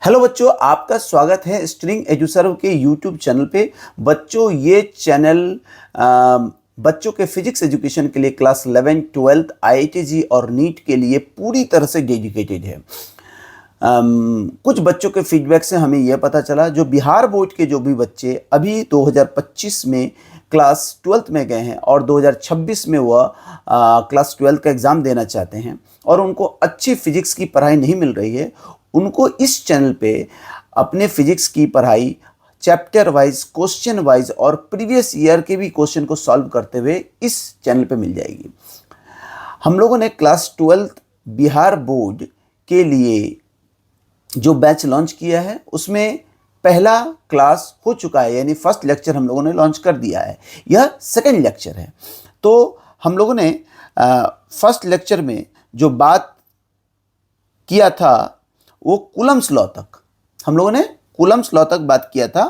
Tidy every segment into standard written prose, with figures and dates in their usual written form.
Hello बच्चों, आपका स्वागत है स्ट्रिंग एजुसर्व के यूट्यूब चैनल पे। बच्चों, ये चैनल बच्चों के फिजिक्स एजुकेशन के लिए क्लास 11, 12, आईआईटी और नीट के लिए पूरी तरह से डेडिकेटेड है। कुछ बच्चों के फीडबैक से हमें यह पता चला, जो बिहार बोर्ड के जो भी बच्चे अभी 2025 में क्लास 12th में गए हैं और 2026 में वह क्लास 12 का एग्ज़ाम देना चाहते हैं और उनको अच्छी फिजिक्स की पढ़ाई नहीं मिल रही है, उनको इस चैनल पे अपने फिजिक्स की पढ़ाई चैप्टर वाइज, क्वेश्चन वाइज और प्रीवियस ईयर के भी क्वेश्चन को सॉल्व करते हुए इस चैनल पे मिल जाएगी। हम लोगों ने क्लास 12th बिहार बोर्ड के लिए जो बैच लॉन्च किया है उसमें पहला क्लास हो चुका है, यानी फर्स्ट लेक्चर हम लोगों ने लॉन्च कर दिया है। यह सेकंड लेक्चर है। तो हम लोगों ने फर्स्ट लेक्चर में जो बात किया था वो कूलम्स लॉ तक, हम लोगों ने कूलम्स लॉ तक बात किया था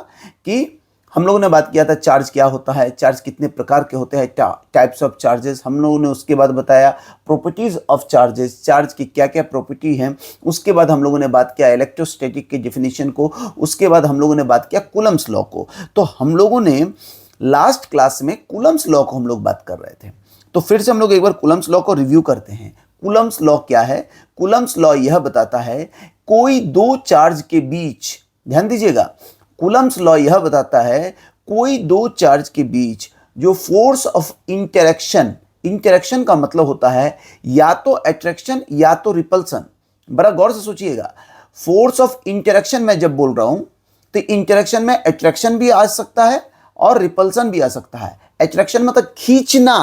कि हम लोगों ने बात किया था चार्ज क्या होता है, चार्ज कितने प्रकार के होते हैं, टाइप्स ऑफ चार्जेस। हम लोगों ने उसके बाद बताया प्रॉपर्टीज ऑफ चार्जेस, चार्ज की क्या क्या प्रॉपर्टी हैं। उसके बाद हम लोगों ने बात किया इलेक्ट्रोस्टैटिक की डेफिनेशन को। उसके बाद हम लोगों ने बात किया कूलम्स लॉ को। तो हम लोगों ने लास्ट क्लास में कूलम्स लॉ को हम लोग बात कर रहे थे। तो फिर से हम लोग एक बार कूलम्स लॉ को रिव्यू करते हैं। कूलम्स लॉ क्या है? कूलम्स लॉ यह बताता है कोई दो चार्ज के बीच, ध्यान दीजिएगा, कूलम्स लॉ यह बताता है कोई दो चार्ज के बीच जो फोर्स ऑफ इंटरेक्शन, इंटरेक्शन का मतलब होता है या तो अट्रैक्शन या तो रिपल्सन। बड़ा गौर से सोचिएगा, फोर्स ऑफ इंटरेक्शन मैं जब बोल रहा हूं तो इंटरेक्शन में अट्रैक्शन भी आ सकता है और रिपल्सन भी आ सकता है। अट्रैक्शन मतलब खींचना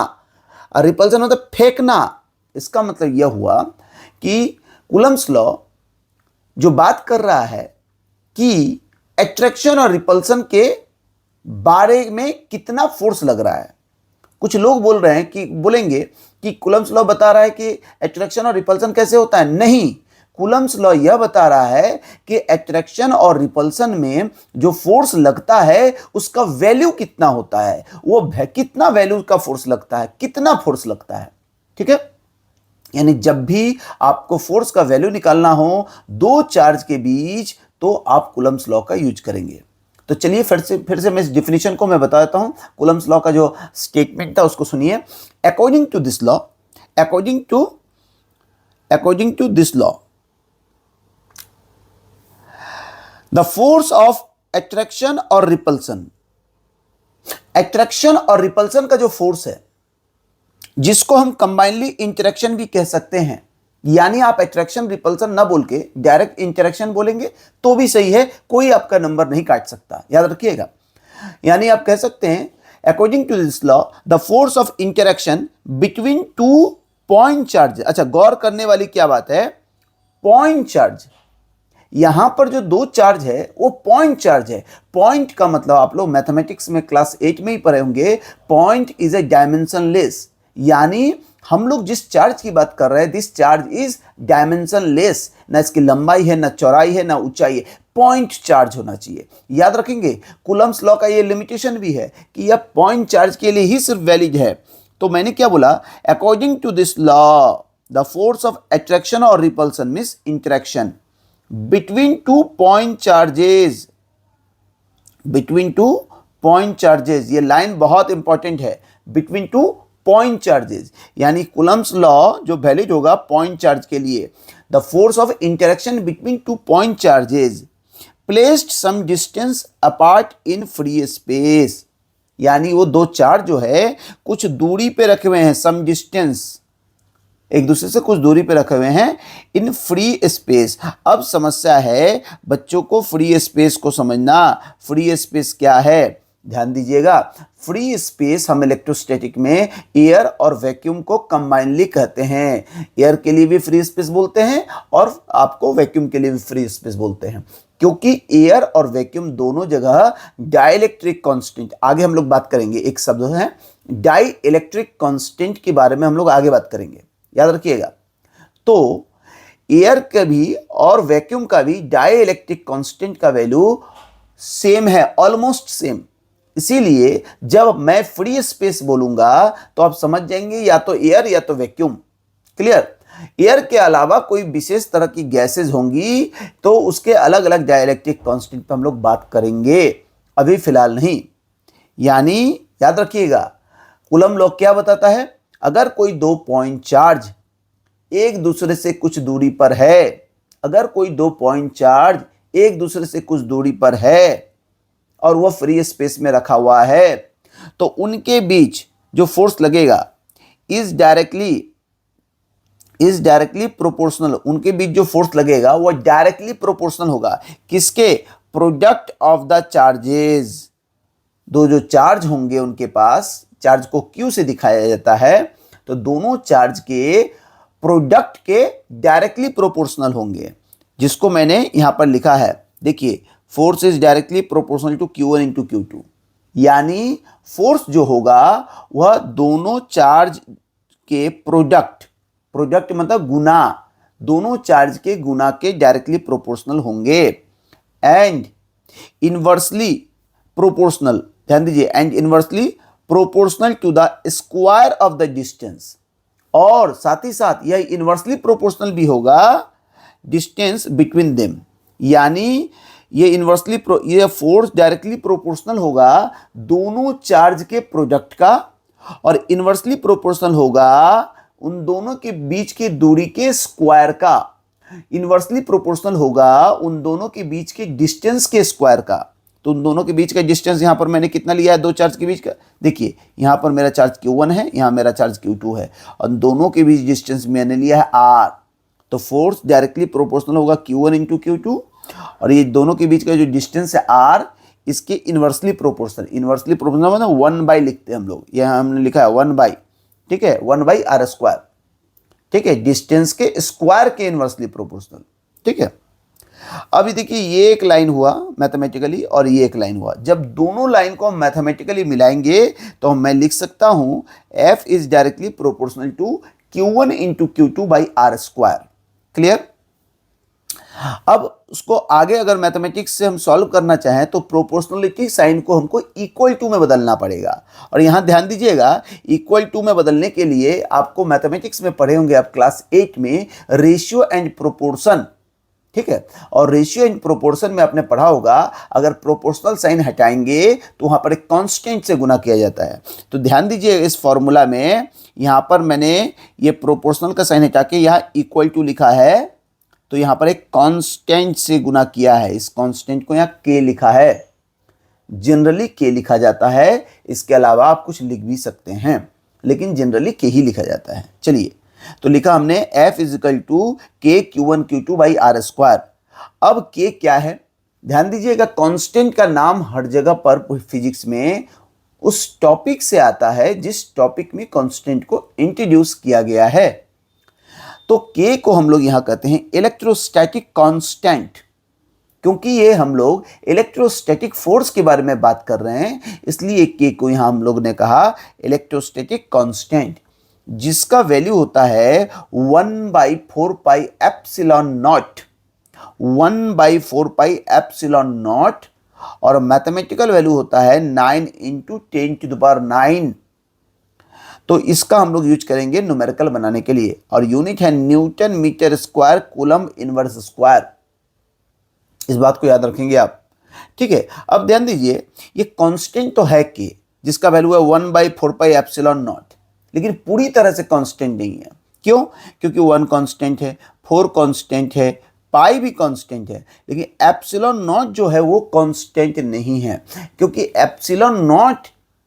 और रिपल्सन मतलब फेंकना। इसका मतलब यह हुआ कि कूलम्स लॉ जो बात कर रहा है कि अट्रैक्शन और रिपल्सन के बारे में कितना फोर्स लग रहा है। कुछ लोग बोल रहे हैं कि बोलेंगे कि कूलम्स लॉ बता रहा है कि अट्रैक्शन और रिपल्सन कैसे होता है। नहीं, कूलम्स लॉ यह बता रहा है कि अट्रैक्शन और रिपल्सन में जो फोर्स लगता है उसका वैल्यू कितना होता है, वो कितना वैल्यू का फोर्स लगता है, कितना फोर्स लगता है। ठीक है, यानी जब भी आपको फोर्स का वैल्यू निकालना हो दो चार्ज के बीच तो आप कूलम्स लॉ का यूज करेंगे। तो चलिए फिर से मैं इस डेफिनेशन को मैं बता देता हूं। कूलम्स लॉ का जो स्टेटमेंट था उसको सुनिए। According to this law, according to this law, the force of attraction और रिपल्सन, अट्रैक्शन और रिपल्सन का जो फोर्स है जिसको हम कंबाइनली इंटरेक्शन भी कह सकते हैं, यानी आप अट्रैक्शन रिपल्सन ना बोल के डायरेक्ट इंटरेक्शन बोलेंगे तो भी सही है, कोई आपका नंबर नहीं काट सकता, याद रखिएगा। यानी आप कह सकते हैं according to this law the force of interaction between two point charge. अच्छा, गौर करने वाली क्या बात है, पॉइंट चार्ज, यहां पर जो दो चार्ज है वो पॉइंट चार्ज है। पॉइंट का मतलब आप लोग मैथमेटिक्स में क्लास 8 में ही पढ़े होंगे, पॉइंट इज ए डायमेंशनलेस, यानी हम लोग जिस चार्ज की बात कर रहे हैं दिस चार्ज इज डायमेंशनलेस, ना इसकी लंबाई है, ना चौड़ाई है, ना ऊंचाई है, पॉइंट चार्ज होना चाहिए। याद रखेंगे, कूलम्स लॉ का ये लिमिटेशन भी है कि यह पॉइंट चार्ज के लिए ही सिर्फ वैलिड है। तो मैंने क्या बोला, according to this law the force of attraction और repulsion means interaction between two point charges, between two point charges, ये लाइन बहुत इंपॉर्टेंट है, बिटवीन टू पॉइंट चार्जेस, यानी कूलम्स लॉ जो वैलिड होगा पॉइंट चार्ज के लिए। The force of interaction between two point charges placed some distance apart in free space, यानी वो दो चार्ज जो है कुछ दूरी पे रखे हुए हैं, सम डिस्टेंस, एक दूसरे से कुछ दूरी पे रखे हुए हैं इन फ्री स्पेस। अब समस्या है बच्चों को फ्री स्पेस को समझना। फ्री स्पेस क्या है, ध्यान दीजिएगा। फ्री स्पेस हम इलेक्ट्रोस्टैटिक में एयर और वैक्यूम को कंबाइनली कहते हैं। एयर के लिए भी फ्री स्पेस बोलते हैं और आपको वैक्यूम के लिए भी फ्री स्पेस बोलते हैं, क्योंकि एयर और वैक्यूम दोनों जगह डाइलेक्ट्रिक कांस्टेंट, आगे हम लोग बात करेंगे, एक शब्द है डाई इलेक्ट्रिक कांस्टेंट के बारे में हम लोग आगे बात करेंगे, याद रखिएगा। तो एयर का भी और वैक्यूम का भी डाई इलेक्ट्रिक कांस्टेंट का वैल्यू सेम है, ऑलमोस्ट सेम। इसीलिए जब मैं फ्री स्पेस बोलूंगा तो आप समझ जाएंगे या तो एयर या तो वैक्यूम। क्लियर? एयर के अलावा कोई विशेष तरह की गैसेज होंगी तो उसके अलग अलग डाइलेक्ट्रिक कांस्टेंट पे हम लोग बात करेंगे, अभी फिलहाल नहीं। यानी याद रखिएगा, कूलम लॉ क्या बताता है, अगर कोई दो पॉइंट चार्ज एक दूसरे से कुछ दूरी पर है, अगर कोई दो पॉइंट चार्ज एक दूसरे से कुछ दूरी पर है और वह फ्री स्पेस में रखा हुआ है, तो उनके बीच जो फोर्स लगेगा इज डायरेक्टली प्रोपोर्शनल, उनके बीच जो फोर्स लगेगा वह डायरेक्टली प्रोपोर्शनल होगा किसके, प्रोडक्ट ऑफ द चार्जेस। दो जो चार्ज होंगे उनके पास, चार्ज को क्यू से दिखाया जाता है, तो दोनों चार्ज के प्रोडक्ट के डायरेक्टली प्रोपोर्शनल होंगे, जिसको मैंने यहां पर लिखा है, देखिए, force is directly proportional to Q1 into Q2। यानी फोर्स जो होगा वह दोनों चार्ज के प्रोडक्ट मतलब गुना, दोनों चार्ज के गुना के डायरेक्टली प्रोपोर्शनल होंगे। एंड इनवर्सली प्रोपोर्शनल, ध्यान दीजिए, and inversely proportional to the square of the distance, और साथ ही साथ यह इनवर्सली प्रोपोर्शनल भी होगा डिस्टेंस बिटवीन देम। यानी ये फोर्स डायरेक्टली प्रोपोर्शनल होगा दोनों चार्ज के प्रोडक्ट का, और इनवर्सली प्रोपोर्शनल होगा उन दोनों के बीच की दूरी के स्क्वायर का, इनवर्सली प्रोपोर्शनल होगा उन दोनों के बीच के डिस्टेंस के स्क्वायर का। तो उन दोनों के बीच का डिस्टेंस यहां पर मैंने कितना लिया है, दो चार्ज के बीच का, देखिए यहां पर मेरा चार्ज Q1 है, यहां मेरा चार्ज Q2 है, और दोनों के बीच डिस्टेंस मैंने लिया है R। तो फोर्स डायरेक्टली प्रोपोर्शनल होगा Q1 इंटू Q2, और ये दोनों के बीच का जो डिस्टेंस है R, इसके इनवर्सली प्रोपोर्शनल मतलब 1/, लिखते हैं हम लोग, यहां हमने लिखा है 1/, ठीक है, 1/R², ठीक है, डिस्टेंस के स्क्वायर के इनवर्सली प्रोपोर्शनल, ठीक है। अभी देखिए, ये एक लाइन हुआ मैथमेटिकली और ये एक लाइन हुआ, जब दोनों लाइन को हम मैथमेटिकली मिलाएंगे तो मैं लिख सकता हूं F is directly proportional to Q1 into Q2/R²। Clear. अब उसको आगे अगर मैथमेटिक्स से हम सॉल्व करना चाहें तो प्रोपोर्शनलिटी साइन को हमको इक्वल टू में बदलना पड़ेगा। और यहां ध्यान दीजिएगा, इक्वल टू में बदलने के लिए आपको मैथमेटिक्स में पढ़े होंगे आप क्लास 8 में रेशियो एंड प्रोपोर्शन, ठीक है। और रेशियो एंड प्रोपोर्शन में आपने पढ़ा होगा, अगर प्रोपोर्शनल साइन हटाएंगे तो वहां पर एक कांस्टेंट से गुना किया जाता है। तो ध्यान दीजिए, इस फॉर्मूला में यहां पर मैंने ये प्रोपोर्शनल का साइन हटा के यहां इक्वल टू लिखा है, तो यहां पर एक कांस्टेंट से गुना किया है, इस कांस्टेंट को यहां K लिखा है, जनरली K लिखा जाता है, इसके अलावा आप कुछ लिख भी सकते हैं, लेकिन जनरली K ही लिखा जाता है। चलिए, तो लिखा हमने F is equal to K Q1 Q2/R²। अब K क्या है, ध्यान दीजिएगा, कांस्टेंट का नाम हर जगह पर फिजिक्स में उस टॉपिक से आता है जिस टॉपिक में कांस्टेंट को इंट्रोड्यूस किया गया है। तो K को हम लोग यहां कहते हैं इलेक्ट्रोस्टैटिक कांस्टेंट, क्योंकि ये हम लोग इलेक्ट्रोस्टैटिक फोर्स के बारे में बात कर रहे हैं, इसलिए K को यहां हम लोग ने कहा इलेक्ट्रोस्टैटिक कांस्टेंट, जिसका वैल्यू होता है 1/4πε0, 1/4πε0, और मैथमेटिकल वैल्यू होता है 9 × 10⁹। तो इसका हम लोग यूज करेंगे न्यूमेरिकल बनाने के लिए, और यूनिट है Newton metre square coulomb inverse square. इस बात को याद रखेंगे आप, ठीक है। अब ध्यान दीजिए, ये कांस्टेंट तो है K, जिसका वैल्यू है 1/4πε0, लेकिन पूरी तरह से कांस्टेंट नहीं है। क्यों? क्योंकि 1 कांस्टेंट है, 4 कांस्टेंट है, पाई भी कांस्टेंट है, लेकिन ε0 जो है वो कांस्टेंट नहीं है, क्योंकि ε0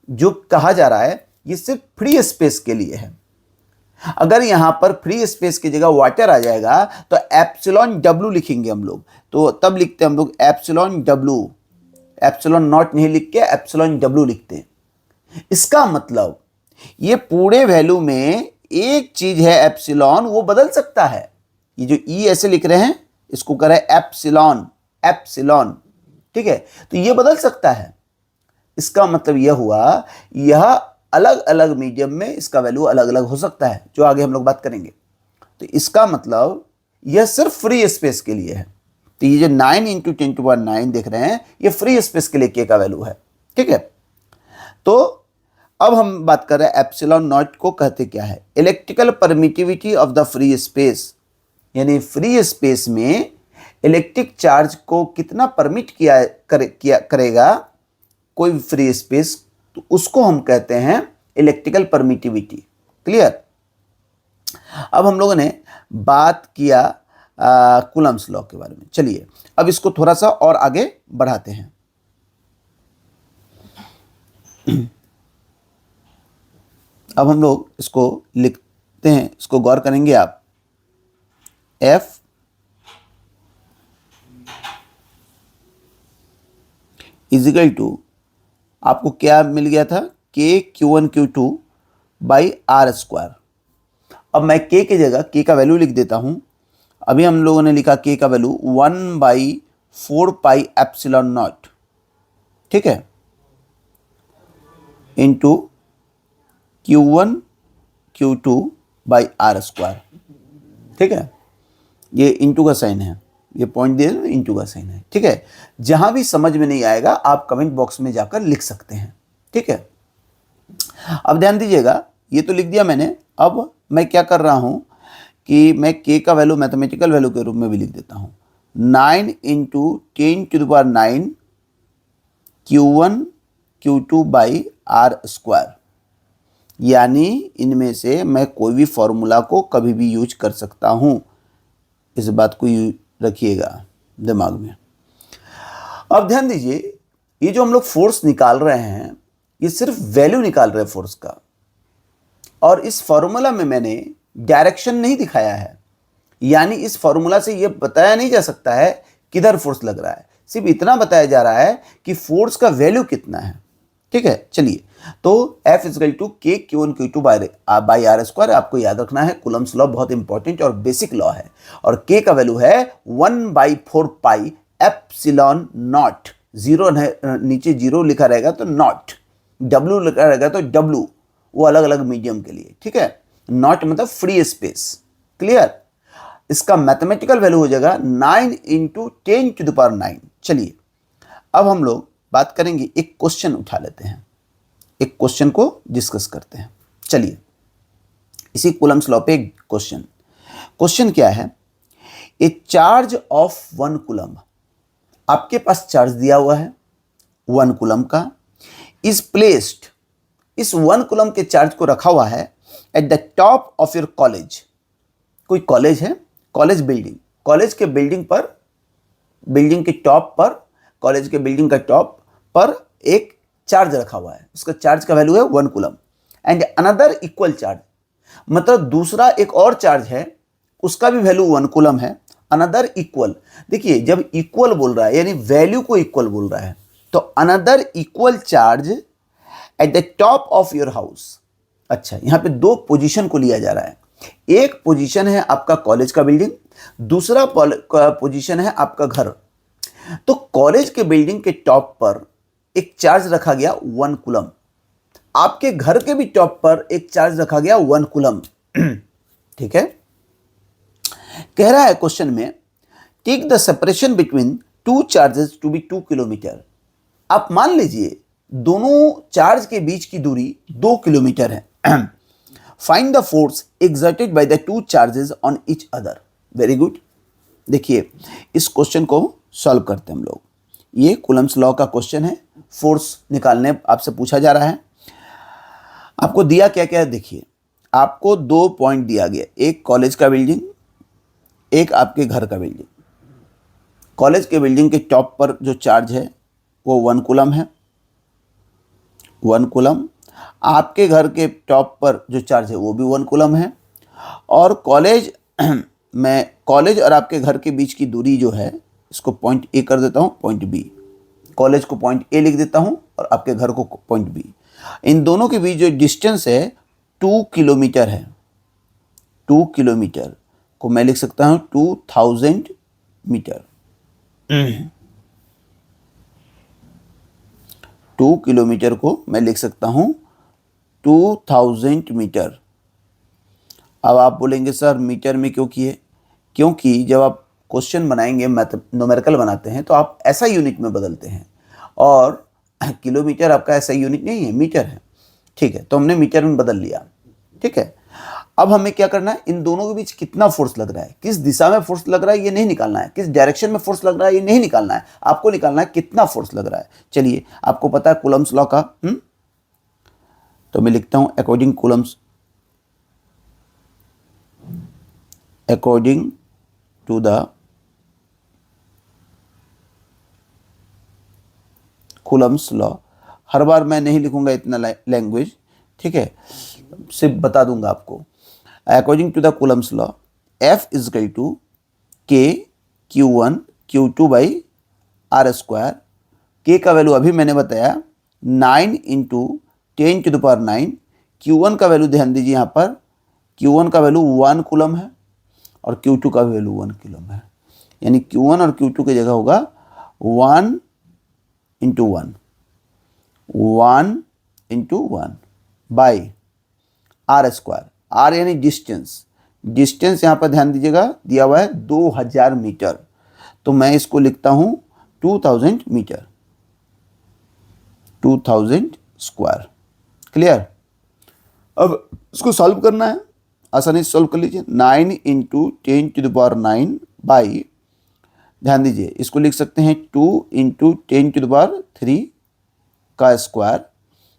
जो कहा जा रहा है ये सिर्फ फ्री स्पेस के लिए है। अगर यहां पर फ्री स्पेस की जगह वाटर आ जाएगा तो εw लिखेंगे हम लोग, तो तब लिखते हैं हम लोग εw, ε0 नहीं लिख के εw लिखते हैं। इसका मतलब ये पूरे वैल्यू में एक चीज है एप्सिलॉन, वो बदल सकता है। ये जो ई ऐसे लिख रहे हैं इसको कर रहे हैं एप्सिलॉन, ठीक है, तो ये बदल सकता है। इसका मतलब यह हुआ, यह अलग अलग मीडियम में इसका वैल्यू अलग अलग हो सकता है, जो आगे हम लोग बात करेंगे। तो इसका मतलब यह सिर्फ फ्री स्पेस के लिए है। तो ये जो 9 × 10⁹ देख रहे हैं, ये फ्री स्पेस के लिए K का वैल्यू है, ठीक है। तो अब हम बात कर रहे हैं एप्सिलॉन नॉट को कहते क्या है, electrical permittivity of the free space, यानी फ्री स्पेस में इलेक्ट्रिक चार्ज को कितना परमिट करेगा कोई फ्री स्पेस, तो उसको हम कहते हैं इलेक्ट्रिकल परमिटिविटी। क्लियर। अब हम लोगों ने बात किया कूलम्ब्स लॉ के बारे में। चलिए अब इसको थोड़ा सा और आगे बढ़ाते हैं। अब हम लोग इसको लिखते हैं, इसको गौर करेंगे आप। F इजिकल टू, आपको क्या मिल गया था, K Q1 Q2 by r square. अब मैं K की जगह K का वैल्यू लिख देता हूं। अभी हम लोगों ने लिखा K का वैल्यू 1/4 पाई एप्सिलॉन नॉट, ठीक है, into Q1 Q2 by r square, ठीक है। ये इंटू का साइन है, ये पॉइंट दे इंटू का साइन है, ठीक है। जहां भी समझ में नहीं आएगा आप कमेंट बॉक्स में जाकर लिख सकते हैं, ठीक है। अब ध्यान दीजिएगा, ये तो लिख दिया मैंने। अब मैं क्या कर रहा हूं कि मैं K का वैल्यू मैथमेटिकल वैल्यू के रूप में भी लिख देता हूं, 9 into 10⁹ Q1 Q2 by r square. यानी इनमें से मैं कोई भी फॉर्मूला को कभी भी यूज कर सकता हूं, इस बात को रखिएगा दिमाग में। अब ध्यान दीजिए, ये जो हम लोग फोर्स निकाल रहे हैं, ये सिर्फ वैल्यू निकाल रहे हैं फोर्स का, और इस फॉर्मूला में मैंने डायरेक्शन नहीं दिखाया है। यानी इस फॉर्मूला से ये बताया नहीं जा सकता है किधर फोर्स लग रहा है, सिर्फ इतना बताया जा रहा है कि फोर्स का वैल्यू कितना है, ठीक है। चलिए, तो F equal to K Q1 Q2 by r square आपको याद रखना है। कूलम्ब्स लॉ बहुत इंपॉर्टेंट और बेसिक लॉ है, और K का वैल्यू है 1/4 पाई एप्सिलॉन नॉट। जीरो नीचे जीरो लिखा रहेगा तो नॉट, W लिखा रहेगा तो W, वो अलग अलग मीडियम के लिए, ठीक है। नॉट मतलब फ्री स्पेस। क्लियर। इसका मैथमेटिकल वैल्यू हो जाएगा 9 इंटू 10⁹। चलिए अब हम लोग बात करेंगे, एक क्वेश्चन उठा लेते हैं, एक क्वेश्चन को डिस्कस करते हैं। चलिए, इसी कूलम्ब्स लॉ पे एक क्वेश्चन क्या है, ए चार्ज ऑफ 1 कूलम्ब, आपके पास चार्ज दिया हुआ है 1 कूलम्ब का, इज प्लेस्ड, इस 1 कूलम्ब के चार्ज को रखा हुआ है at the top of your college. कोई कॉलेज है, कॉलेज बिल्डिंग, कॉलेज के बिल्डिंग पर, बिल्डिंग के टॉप पर, कॉलेज के बिल्डिंग का टॉप पर एक चार्ज रखा हुआ है, उसका चार्ज का वैल्यू है 1 coulomb, and another equal charge, मतलब दूसरा एक और चार्ज है, उसका भी वैल्यू 1 कूलम्ब है, अनदर इक्वल। देखिए, जब इक्वल बोल रहा है यानी वैल्यू को इक्वल बोल रहा है, तो another equal charge at the top of your house. अच्छा, यहां पे 2 पोजीशन को लिया जा रहा है। एक पोजीशन है आपका कॉलेज का बिल्डिंग, दूसरा पोजीशन है आपका घर। तो कॉलेज के बिल्डिंग के टॉप पर एक चार्ज रखा गया 1 कूलम्ब, आपके घर के भी टॉप पर एक चार्ज रखा गया 1 कूलम्ब, ठीक है। कह रहा है क्वेश्चन में, take the separation between 2 charges to be 2 kilometre. आप मान लीजिए दोनों चार्ज के बीच की दूरी 2 किलोमीटर है। Find the force exerted by the 2 charges on each other. Very good. देखिए, इस क्वेश्चन को सॉल्व करते हैं हम लोग। ये कूलम्ब्स लॉ का क्वेश्चन है, फोर्स निकालने आपसे पूछा जा रहा है। आपको दिया क्या क्या है, देखिए, आपको 2 पॉइंट दिया गया, एक कॉलेज का बिल्डिंग, एक आपके घर का बिल्डिंग। कॉलेज के बिल्डिंग के टॉप पर जो चार्ज है वो 1 कूलम्ब है, 1 कूलम्ब। आपके घर के टॉप पर जो चार्ज है वो भी 1 कूलम्ब है, और कॉलेज में, कॉलेज और आपके घर के बीच की दूरी जो है, इसको पॉइंट ए कर देता हूँ, पॉइंट बी, कॉलेज को पॉइंट ए लिख देता हूँ और आपके घर को पॉइंट बी। इन दोनों के बीच जो डिस्टेंस है 2 किलोमीटर है। 2 किलोमीटर को मैं लिख सकता हूँ 2000 मीटर। 2 किलोमीटर को मैं लिख सकता हूँ 2000 मीटर। अब आप बोलेंगे सर मीटर में क्यों किए? क्योंकि जब आप क्वेश्चन बनाएंगे, न्यूमेरिकल बनाते हैं, तो आप ऐसा यूनिट में बदलते हैं, और किलोमीटर आपका ऐसा यूनिट नहीं है, मीटर है। ठीक है, तो हमने मीटर में बदल लिया। ठीक है, अब हमें क्या करना है, इन दोनों के बीच कितना फोर्स लग रहा है, किस दिशा में फोर्स लग रहा है ये नहीं निकालना है, किस डायरेक्शन में फोर्स लग रहा है ये नहीं निकालना है, आपको निकालना है कितना फोर्स लग रहा है। चलिए, आपको पता है कूलम्स लॉ का, तो मैं लिखता हूं according to the Coulomb's law. हर बार मैं नहीं लिखूंगा इतना लैंग्वेज, ठीक है, सिर्फ बता दूंगा आपको। According to the Coulomb's law, F is equal to K Q1 Q2 by r square. K का वैल्यू अभी मैंने बताया 9 इंटू 10⁹। Q1 का वैल्यू ध्यान दीजिए, यहाँ पर Q1 का वैल्यू 1 कूलम है और Q2 का वैल्यू 1 कूलम है, यानी Q1 और Q2 की जगह होगा 1 इंटू 1 बाई आर स्क्वायर। आर यानी डिस्टेंस, डिस्टेंस यहाँ पर ध्यान दीजिएगा दिया हुआ है 2000 मीटर, तो मैं इसको लिखता हूँ 2000 मीटर, 2000 स्क्वायर। क्लियर? अब इसको सॉल्व करना है, आसानी से सॉल्व कर लीजिए। 9 इंटू 10⁹ बाई, ध्यान दीजिए इसको लिख सकते हैं 2 इंटू 10⁻³ का स्क्वायर।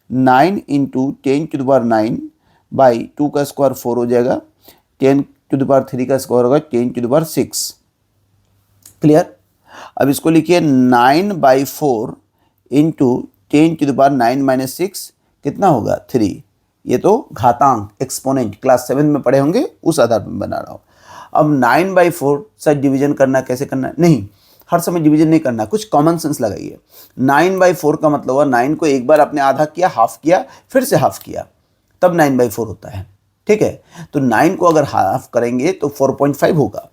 9 इंटू 10⁹ बाई 2 का स्क्वायर 4 हो जाएगा, 10⁻³ का स्क्वायर होगा 10⁻⁶। क्लियर? अब इसको लिखिए 9/4 इंटू 10⁻⁹ कितना होगा 3। ये तो घातांक एक्सपोनेंट क्लास 7 में पढ़े होंगे, उस आधार पर बना रहा हूँ। अब 9/4 से डिवीजन करना, कैसे करना है, नहीं हर समय डिवीजन नहीं करना, कुछ कॉमन सेंस लगाइए। 9/4 का मतलब हुआ 9 को एक बार आपने आधा किया, हाफ किया, फिर से हाफ किया, तब 9/4 होता है। ठीक है, तो 9 को अगर हाफ करेंगे तो 4.5 होगा,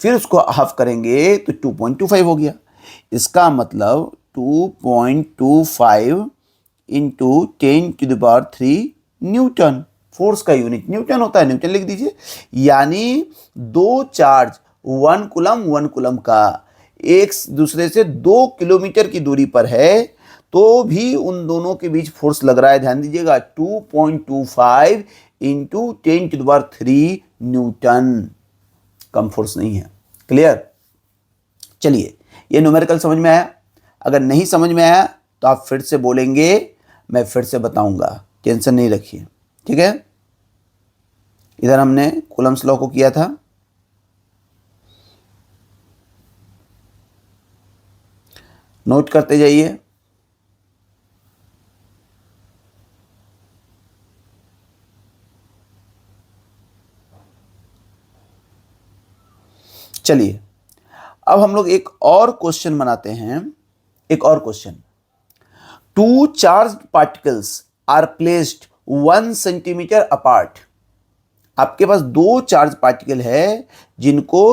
फिर उसको हाफ करेंगे तो 2.25 हो गया। इसका मतलब 2.25 इंटू 10⁻³ न्यूटन। फोर्स का यूनिट न्यूटन होता है, न्यूटन लिख दीजिए। यानी दो चार्ज 1 कूलम का एक दूसरे से 2 किलोमीटर की दूरी पर है, तो भी उन दोनों के बीच फोर्स लग रहा है, ध्यान दीजिएगा 2.25 इंटू 10⁻³ न्यूटन। कम फोर्स नहीं है। क्लियर? चलिए, ये न्यूमेरिकल समझ में आया? अगर नहीं समझ में आया तो आप फिर से बोलेंगे, मैं फिर से बताऊंगा, टेंशन नहीं रखिए। ठीक है, इधर हमने कूलम्स लॉ को किया था, नोट करते जाइए। चलिए, अब हम लोग एक और क्वेश्चन बनाते हैं। एक और question, 2 charge particles are placed 1 centimetre apart. आपके पास 2 चार्ज पार्टिकल है जिनको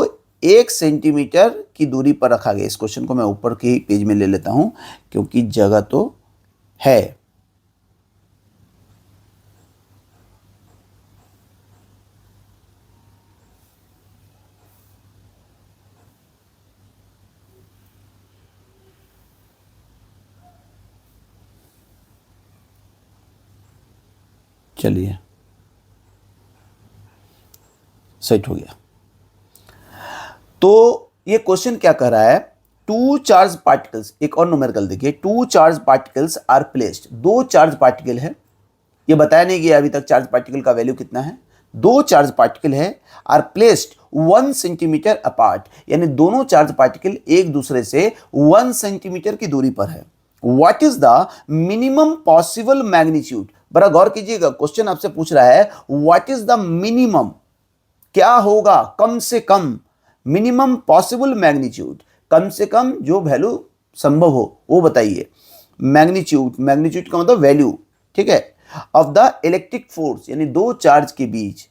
1 सेंटीमीटर की दूरी पर रखा गया। इस क्वेश्चन को मैं ऊपर के ही पेज में ले लेता हूं क्योंकि जगह तो है। चलिए, सेट हो गया। तो ये क्वेश्चन क्या कह रहा है, 2 चार्ज पार्टिकल्स, एक और न्यूमेरिकल देखिए, 2 charge particles are placed. 2 charge particle है, ये बताया नहीं गया अभी तक चार्ज पार्टिकल का वैल्यू कितना है। 2 चार्ज पार्टिकल है, आर प्लेस्ड 1 सेंटीमीटर अपार्ट, यानी दोनों चार्ज पार्टिकल एक दूसरे से 1 सेंटीमीटर की दूरी पर है। What is the minimum possible magnitude. बड़ा गौर कीजिएगा, क्वेश्चन आपसे पूछ रहा है व्हाट इज द मिनिमम, क्या होगा कम से कम, मिनिमम पॉसिबल मैग्नीट्यूड, कम से कम जो वैल्यू संभव हो वो बताइए। मैग्नीट्यूड, मैग्नीट्यूड का मतलब वैल्यू, ठीक है, ऑफ द इलेक्ट्रिक फोर्स, यानी दो चार्ज के बीच,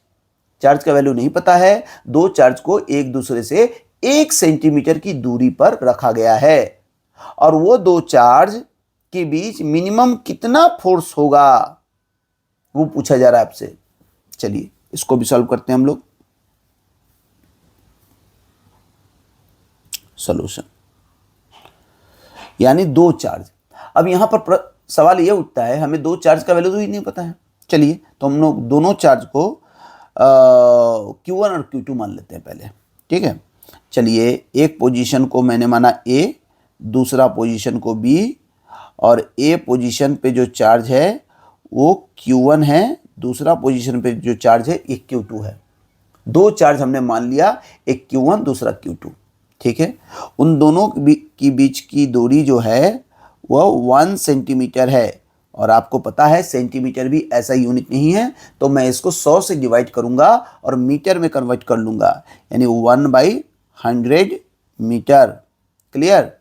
चार्ज का वैल्यू नहीं पता है, दो चार्ज को एक दूसरे से 1 सेंटीमीटर की दूरी पर रखा गया है, और वो दो चार्ज के बीच मिनिमम कितना फोर्स होगा वो पूछा जा रहा है आपसे। चलिए इसको भी सॉल्व करते हैं हम लोग। सॉल्यूशन, यानी दो चार्ज। अब यहां पर सवाल ये उठता है, हमें दो चार्ज का वैल्यू तो ही नहीं पता है। चलिए तो हम लोग दोनों चार्ज को Q1 और Q2 मान लेते हैं पहले, ठीक है। चलिए एक पोजीशन को मैंने माना A, दूसरा पोजीशन को B, और A पोजीशन पे जो चार्ज है वो Q1 है, दूसरा पोजीशन पे जो चार्ज है एक Q2 है। दो चार्ज हमने मान लिया, एक Q1 दूसरा Q2, ठीक है। उन दोनों की बीच की दूरी जो है वह 1 सेंटीमीटर है, और आपको पता है सेंटीमीटर भी ऐसा यूनिट नहीं है, तो मैं इसको 100 से डिवाइड करूंगा और मीटर में कन्वर्ट कर लूंगा, यानी 1/100 मीटर। क्लियर?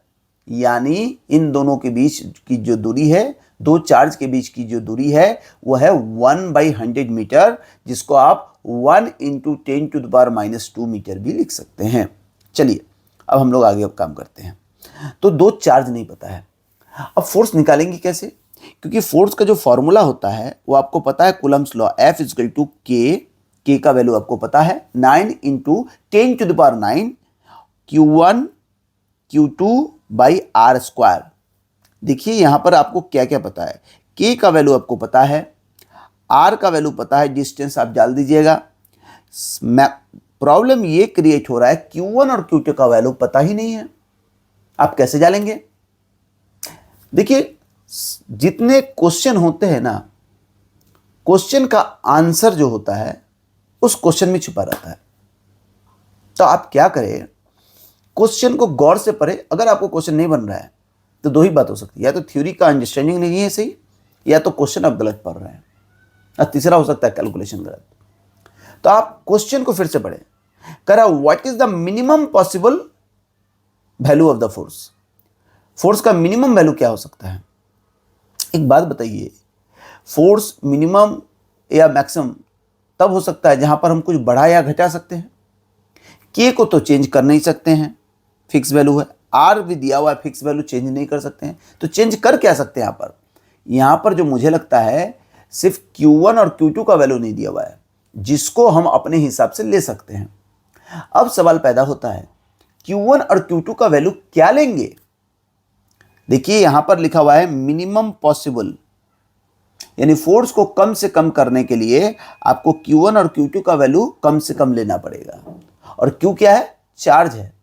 यानी इन दोनों के बीच की जो दूरी है, दो चार्ज के बीच की जो दूरी है वो है 1/100 मीटर, जिसको आप 1 × 10⁻² मीटर भी लिख सकते हैं। चलिए अब हम लोग आगे काम करते हैं। तो दो चार्ज नहीं पता है, अब फोर्स निकालेंगे कैसे? क्योंकि फोर्स का जो फॉर्मूला होता है वो आपको पता है, कूलम्स लॉ, F = K का वैल्यू आपको पता है 9 × 10⁹ Q1 Q2/r²। देखिए यहां पर आपको क्या क्या पता है, K का वैल्यू आपको पता है, R का वैल्यू पता है, डिस्टेंस आप डाल दीजिएगा। प्रॉब्लम ये क्रिएट हो रहा है Q1 और Q2 का वैल्यू पता ही नहीं है, आप कैसे डालेंगे? देखिए जितने क्वेश्चन होते हैं ना, क्वेश्चन का आंसर जो होता है उस क्वेश्चन में छुपा रहता है। तो आप क्या करें, क्वेश्चन को गौर से पढ़ें। अगर आपको क्वेश्चन नहीं बन रहा है तो दो ही बात हो सकती है, या तो थ्योरी का अंडरस्टैंडिंग नहीं है सही, या तो क्वेश्चन आप गलत पढ़ रहे हैं, और तीसरा हो सकता है कैलकुलेशन गलत। तो आप क्वेश्चन को फिर से पढ़ें। कह रहा what is the minimum possible value of the force. Force का मिनिमम वैल्यू क्या हो सकता है? एक बात बताइए, फोर्स मिनिमम या मैक्सिमम तब हो सकता है जहां पर हम कुछ बढ़ा या घटा सकते हैं। के को तो चेंज कर नहीं सकते हैं, फिक्स वैल्यू है। आर भी दिया हुआ है, फिक्स वैल्यू चेंज नहीं कर सकते हैं। तो चेंज कर क्या सकते हैं यहां पर जो मुझे लगता है सिर्फ Q1 और Q2 का वैल्यू नहीं दिया हुआ है, जिसको हम अपने हिसाब से ले सकते हैं। अब सवाल पैदा होता है Q1 और Q2 का वैल्यू क्या लेंगे? देखिए यहां पर लिखा हुआ है मिनिमम पॉसिबल, यानी फोर्स को कम से कम करने के लिए आपको Q1 और Q2 का वैल्यू कम से कम लेना पड़ेगा। और Q क्या है? चार्ज है।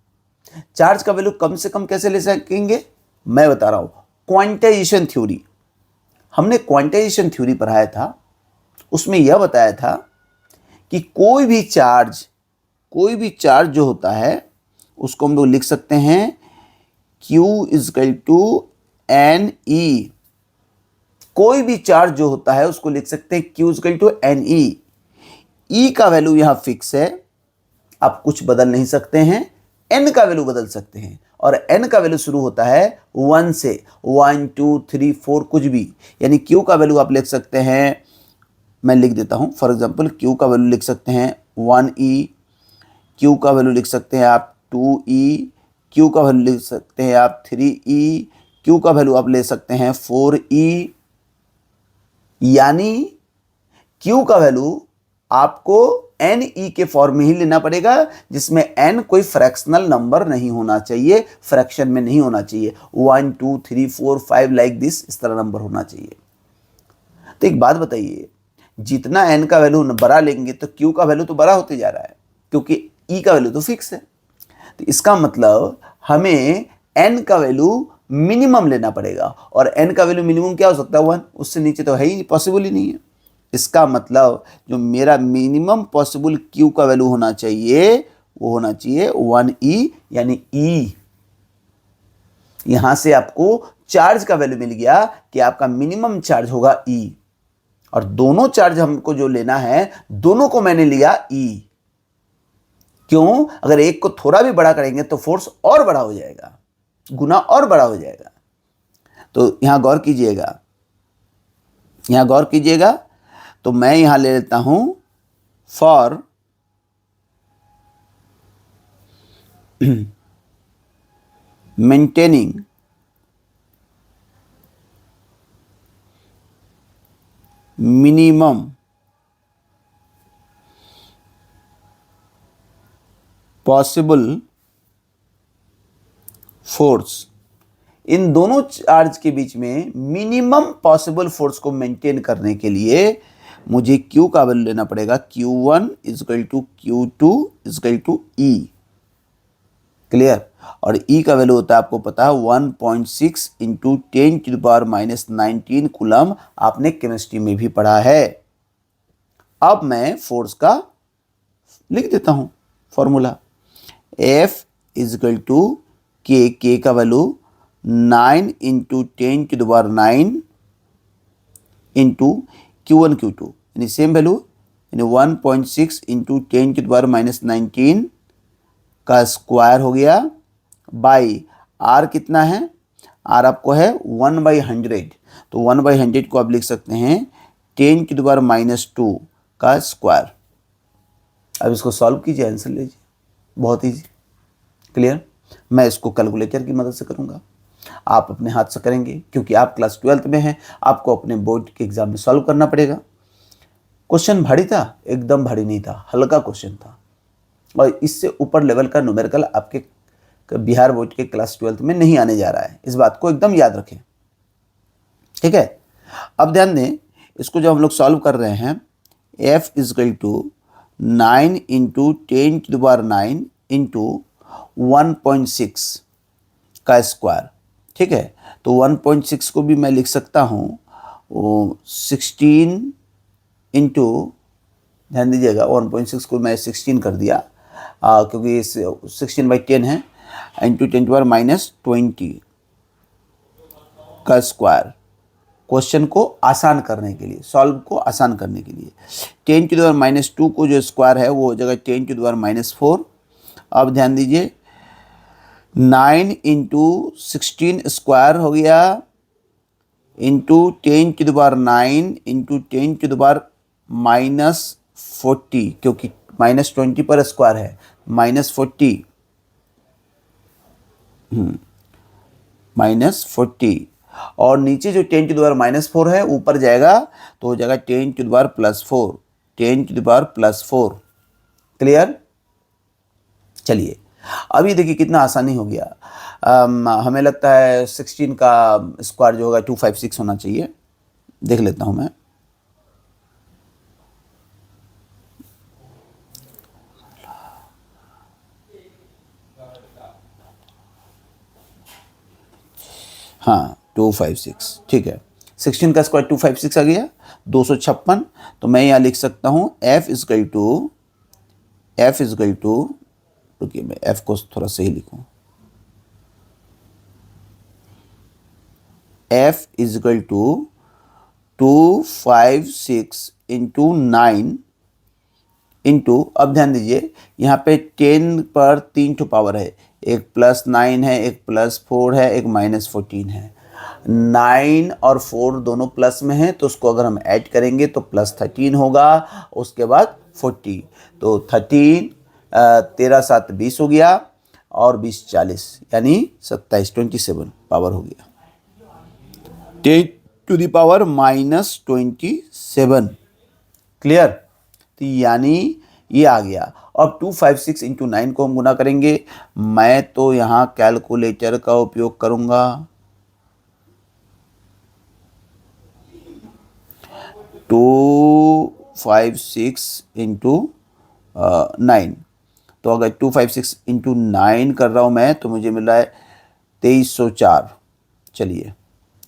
चार्ज का वैल्यू कम से कम कैसे ले सकेंगे? मैं बता रहा हूं, क्वांटाइजेशन थ्योरी। हमने क्वांटाइजेशन थ्योरी पढ़ाया था, उसमें यह बताया था कि कोई भी चार्ज जो होता है उसको हम लोग लिख सकते हैं Q = NE। कोई भी चार्ज जो होता है उसको लिख सकते हैं Q = NE। E का वैल्यू यहां फिक्स है, आप कुछ बदल नहीं सकते हैं। N का वैल्यू बदल सकते हैं, और N का वैल्यू शुरू होता है 1 से, 1 2 3 4 कुछ भी। यानी Q का वैल्यू आप लिख सकते हैं, मैं लिख देता हूं फॉर एग्जांपल, Q का वैल्यू लिख सकते हैं 1E, Q का वैल्यू लिख सकते हैं आप 2E, Q का वैल्यू लिख सकते हैं आप 3E, Q का वैल्यू आप ले सकते हैं 4E। यानी Q का वैल्यू आपको NE के फॉर्म में ही लेना पड़ेगा, जिसमें N कोई फ्रैक्शनल नंबर नहीं होना चाहिए, फ्रैक्शन में नहीं होना चाहिए। 1 2 3 4 5 लाइक दिस, इस तरह नंबर होना चाहिए। तो एक बात बताइए, जितना N का वैल्यू बड़ा लेंगे तो Q का वैल्यू तो बड़ा होते जा रहा है, क्योंकि E का वैल्यू तो फिक्स है। तो इसका मतलब हमें N का वैल्यू मिनिमम लेना पड़ेगा, और N का वैल्यू मिनिमम क्या हो सकता है? 1, उससे नीचे तो है ही, पॉसिबल ही नहीं है। इसका मतलब जो मेरा मिनिमम पॉसिबल Q का वैल्यू होना चाहिए वो होना चाहिए 1E, यानी E। यहां से आपको चार्ज का वैल्यू मिल गया कि आपका मिनिमम चार्ज होगा E, और दोनों चार्ज हमको जो लेना है दोनों को मैंने लिया E। क्यों? अगर एक को थोड़ा भी बड़ा करेंगे तो फोर्स और बड़ा हो जाएगा, गुना और बड़ा हो जाएगा। तो यहां गौर कीजिएगा, तो मैं यहां ले लेता हूं for maintaining minimum possible force in दोनों चार्ज के बीच में मिनिमम पॉसिबल फोर्स को मेंटेन करने के लिए मुझे Q का वैल्यू लेना पड़ेगा, Q1 equal to Q2 equal to E। Clear? और E का वैल्यू होता है आपको पता है 1.6 इंटू 10⁻⁻19 कूलम, आपने केमिस्ट्री में भी पढ़ा है। अब मैं फोर्स का लिख देता हूं formula, F equal to K का value 9 into 10⁻9 into Q1 Q2 यानी सेम वैल्यू, यानी 1.6 इंटू 10⁻⁻19 का स्क्वायर हो गया बाई R कितना है, R आपको है 1/100, तो 1/100 को आप लिख सकते हैं 10⁻2 का स्क्वायर। अब इसको सॉल्व कीजिए, आंसर लीजिए, बहुत ईजी। क्लियर? मैं इसको कैलकुलेटर की मदद से करूंगा, आप अपने हाथ से करेंगे क्योंकि आप क्लास 12th में हैं, आपको अपने बोर्ड के एग्जाम में सॉल्व करना पड़ेगा। क्वेश्चन भारी था? एकदम भारी नहीं था, हल्का क्वेश्चन था, और इससे ऊपर लेवल का न्यूमेरिकल आपके बिहार बोर्ड के क्लास 12th में नहीं आने जा रहा है, इस बात को एकदम याद रखें। ठीक है, अब ध्यान दें, इसको जब हम लोग सॉल्व कर रहे हैं, F equal to 9 into 10⁻9 into 1.6 का स्क्वायर। ठीक है, तो 1.6 को भी मैं लिख सकता हूँ 16 इंटू, ध्यान दीजिएगा 1.6 को मैं 16 कर दिया क्योंकि 16/10 है, इंटू 10⁻⁻20 का स्क्वायर। क्वेश्चन को आसान करने के लिए, सॉल्व को आसान करने के लिए 10⁻2 को जो स्क्वायर है वो हो जाएगा 10⁻4। अब ध्यान दीजिए 9 इंटू 16 स्क्वायर हो गया इंटू 10⁻9 इंटू 10⁻40, क्योंकि -20 पर स्क्वायर है, -40 -40, और नीचे जो 10⁻4 है ऊपर जाएगा तो हो जाएगा 10⁻+4, 10⁻+4। क्लियर? चलिए, अभी देखिए कितना आसानी हो गया। हमें लगता है 16 का स्क्वायर जो होगा 256 होना चाहिए, देख लेता हूं मैं। हाँ 256, ठीक है, 16 का स्क्वायर 256 आ गया, 256। तो मैं यहाँ लिख सकता हूँ F इजकल टू, रुकिए मैं F को थोड़ा सही लिखूँ, F equal to 256 into 9 into, अब ध्यान दीजिए यहाँ पे 10 पर 3 ठो पावर है, एक +9 है, एक +4 है, एक -14 है। 9 और 4 दोनों प्लस में हैं, तो उसको अगर हम ऐड करेंगे तो +13 होगा, उसके बाद 40, तो 13 13 7 20 हो गया, और 20 40 यानी 27 27 पावर हो गया, 10⁻27। क्लियर? तो यानी ये आ गया। अब 256 इंटू 9 को हम गुना करेंगे, मैं तो यहाँ कैलकुलेटर का उपयोग करूँगा। 256 इंटू 9, तो अगर 256 इंटू 9 कर रहा हूँ मैं तो मुझे मिल रहा है 2304। चलिए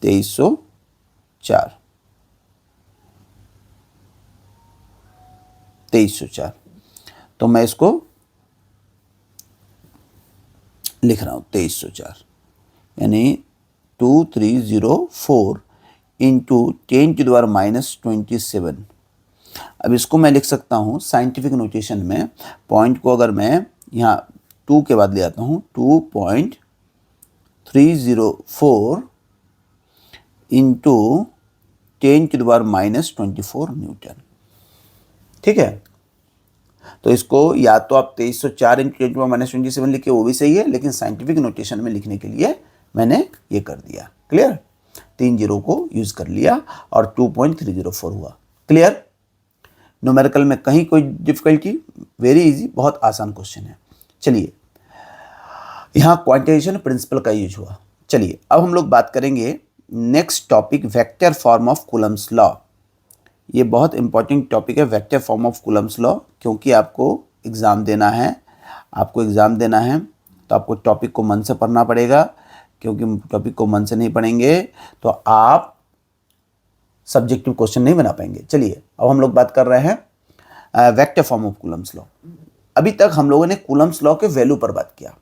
2304, तो मैं इसको लिख रहा हूँ 2304, यानी 2304 इंटू 10⁻27। अब इसको मैं लिख सकता हूँ साइंटिफिक नोटेशन में, पॉइंट को अगर मैं यहाँ 2 के बाद ले आता हूँ, 2.304 इंटू 10⁻24 न्यूटन। ठीक है, तो इसको या तो आप 2304 इंटू 10⁻27 लिखे, वो भी सही है, लेकिन साइंटिफिक नोटेशन में लिखने के लिए मैंने ये कर दिया। क्लियर? 3 जीरो को यूज कर लिया और 2.304 हुआ। क्लियर? न्यूमेरिकल में कहीं कोई डिफिकल्टी? वेरी इजी, बहुत आसान क्वेश्चन है। चलिए, यहाँ क्वांटाइजेशन प्रिंसिपल का यूज हुआ। चलिए चलिए अब हम लोग बात करेंगे next topic, vector form of Coulomb's law. ये बहुत इंपॉर्टेंट टॉपिक है vector form of Coulomb's law, क्योंकि आपको एग्ज़ाम देना है, तो आपको टॉपिक को मन से पढ़ना पड़ेगा, क्योंकि टॉपिक को मन से नहीं पढ़ेंगे तो आप सब्जेक्टिव क्वेश्चन नहीं बना पाएंगे। चलिए अब हम लोग बात कर रहे हैं vector form of Coulomb's law. अभी तक हम लोगों ने कूलम्स लॉ के वैल्यू पर बात किया,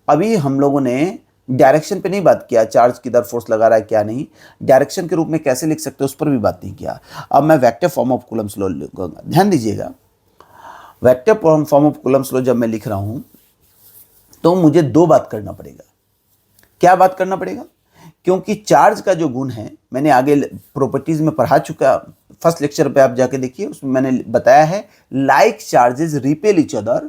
अभी हम लोगों ने डायरेक्शन पे नहीं बात किया, चार्ज किधर फोर्स लगा रहा है क्या नहीं, डायरेक्शन के रूप में कैसे लिख सकते हैं उस पर भी बात नहीं किया। अब मैं vector form of Coulomb's law लिखूंगा। ध्यान दीजिएगा, vector form of Coulomb's law जब मैं लिख रहा हूं तो मुझे दो बात करना पड़ेगा। क्या बात करना पड़ेगा? क्योंकि चार्ज का जो गुण है मैंने आगे प्रॉपर्टीज में पढ़ा चुका, फर्स्ट लेक्चर पे आप जाके देखिए, उसमें मैंने बताया है like charges repel each other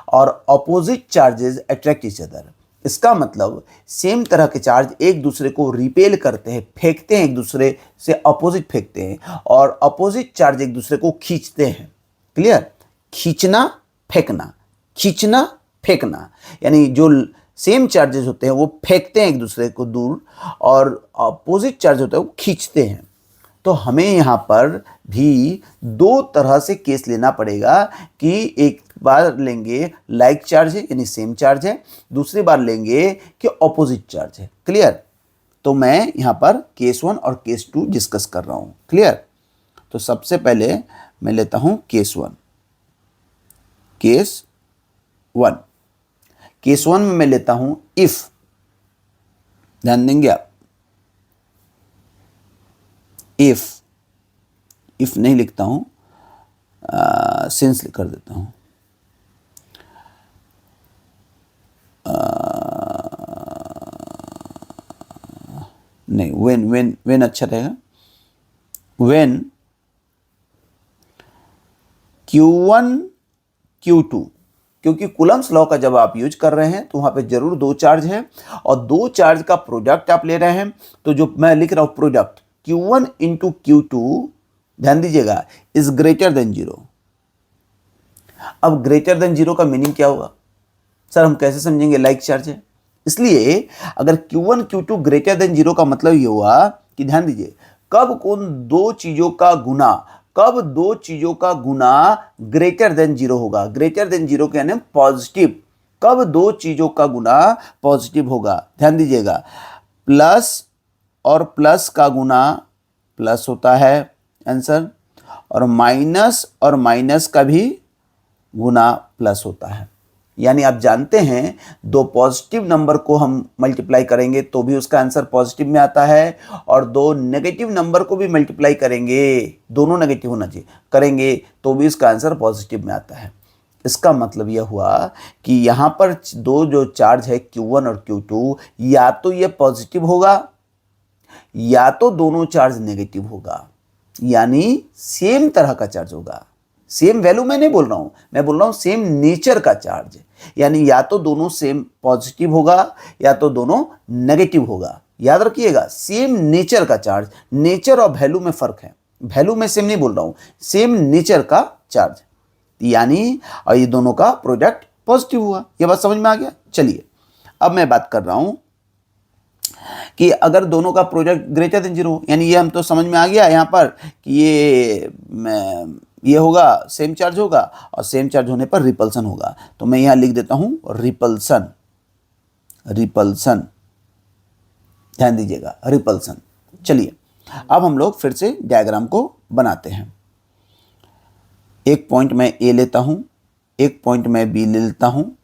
और opposite charges attract each other. इसका मतलब सेम तरह के चार्ज एक दूसरे को रिपेल करते हैं, फेंकते हैं, एक दूसरे से अपोजिट फेंकते हैं, और अपोजिट चार्ज एक दूसरे को खींचते हैं। क्लियर? खींचना फेंकना, खींचना फेंकना, यानी जो सेम चार्जेस होते हैं वो फेंकते हैं एक दूसरे को दूर, और अपोजिट चार्ज होता है वो खींचते हैं। तो हमें यहाँ पर भी दो तरह से केस लेना पड़ेगा कि एक बार लेंगे लाइक चार्ज है यानी सेम चार्ज है, दूसरी बार लेंगे कि ऑपोजिट चार्ज है। क्लियर? तो मैं यहाँ पर केस 1 और केस 2 डिस्कस कर रहा हूँ। क्लियर? तो सबसे पहले मैं लेता हूँ केस 1। केस 1 में मैं लेता हूं इफ, ध्यान देंगे आप, इफ नहीं लिखता हूं, सिंस कर देता हूं। नहीं, व्हेन अच्छा रहेगा। व्हेन Q1 Q2, क्योंकि कूलम्स लॉ का जब आप यूज कर रहे हैं तो वहां पे जरूर दो चार्ज हैं और दो चार्ज का प्रोडक्ट आप ले रहे हैं। तो जो मैं लिख रहा हूं प्रोडक्ट Q1 इंटू Q2, ध्यान दीजिएगा, इज ग्रेटर देन 0। अब ग्रेटर देन 0 का मीनिंग क्या होगा सर, हम कैसे समझेंगे? लाइक चार्ज है, इसलिए अगर Q1 Q2 ग्रेटर देन 0 का मतलब ये हुआ कि, ध्यान दीजिए, कब दो चीजों का गुना ग्रेटर देन 0 होगा? ग्रेटर देन 0 के यानी पॉजिटिव। कब दो चीजों का गुना पॉजिटिव होगा? ध्यान दीजिएगा, प्लस और प्लस का गुना प्लस होता है आंसर, और माइनस का भी गुना प्लस होता है। यानी आप जानते हैं दो पॉजिटिव नंबर को हम मल्टीप्लाई करेंगे तो भी उसका आंसर पॉजिटिव में आता है, और दो नेगेटिव नंबर को भी मल्टीप्लाई करेंगे, दोनों नेगेटिव होना चाहिए, करेंगे तो भी उसका आंसर पॉजिटिव में आता है। इसका मतलब यह हुआ कि यहाँ पर दो जो चार्ज है Q1 और Q2, या तो ये पॉजिटिव होगा या तो दोनों चार्ज नेगेटिव होगा, यानी सेम तरह का चार्ज होगा। सेम वैल्यू मैं नहीं बोल रहा हूं, मैं बोल रहा हूं सेम नेचर का चार्ज, यानी या तो दोनों सेम पॉजिटिव होगा या तो दोनों नेगेटिव होगा। याद रखिएगा, सेम नेचर का चार्ज, नेचर और वैल्यू में फर्क है, वैल्यू में सेम नहीं बोल रहा हूं, सेम नेचर का चार्ज, यानी और ये दोनों का प्रोडक्ट पॉजिटिव हुआ। ये बात समझ में आ गया? चलिए अब मैं बात कर रहा हूं कि अगर दोनों का प्रोडक्ट ग्रेटर देन 0, यानी ये हम तो समझ में आ गया यहाँ पर कि ये होगा सेम चार्ज होगा, और सेम चार्ज होने पर रिपल्सन होगा। तो मैं यहाँ लिख देता हूँ रिपल्सन, ध्यान दीजिएगा, रिपल्सन। चलिए अब हम लोग फिर से डायग्राम को बनाते हैं। एक पॉइंट मैं ए लेता हूँ, एक पॉइंट मैं बी ले लेता हूँ,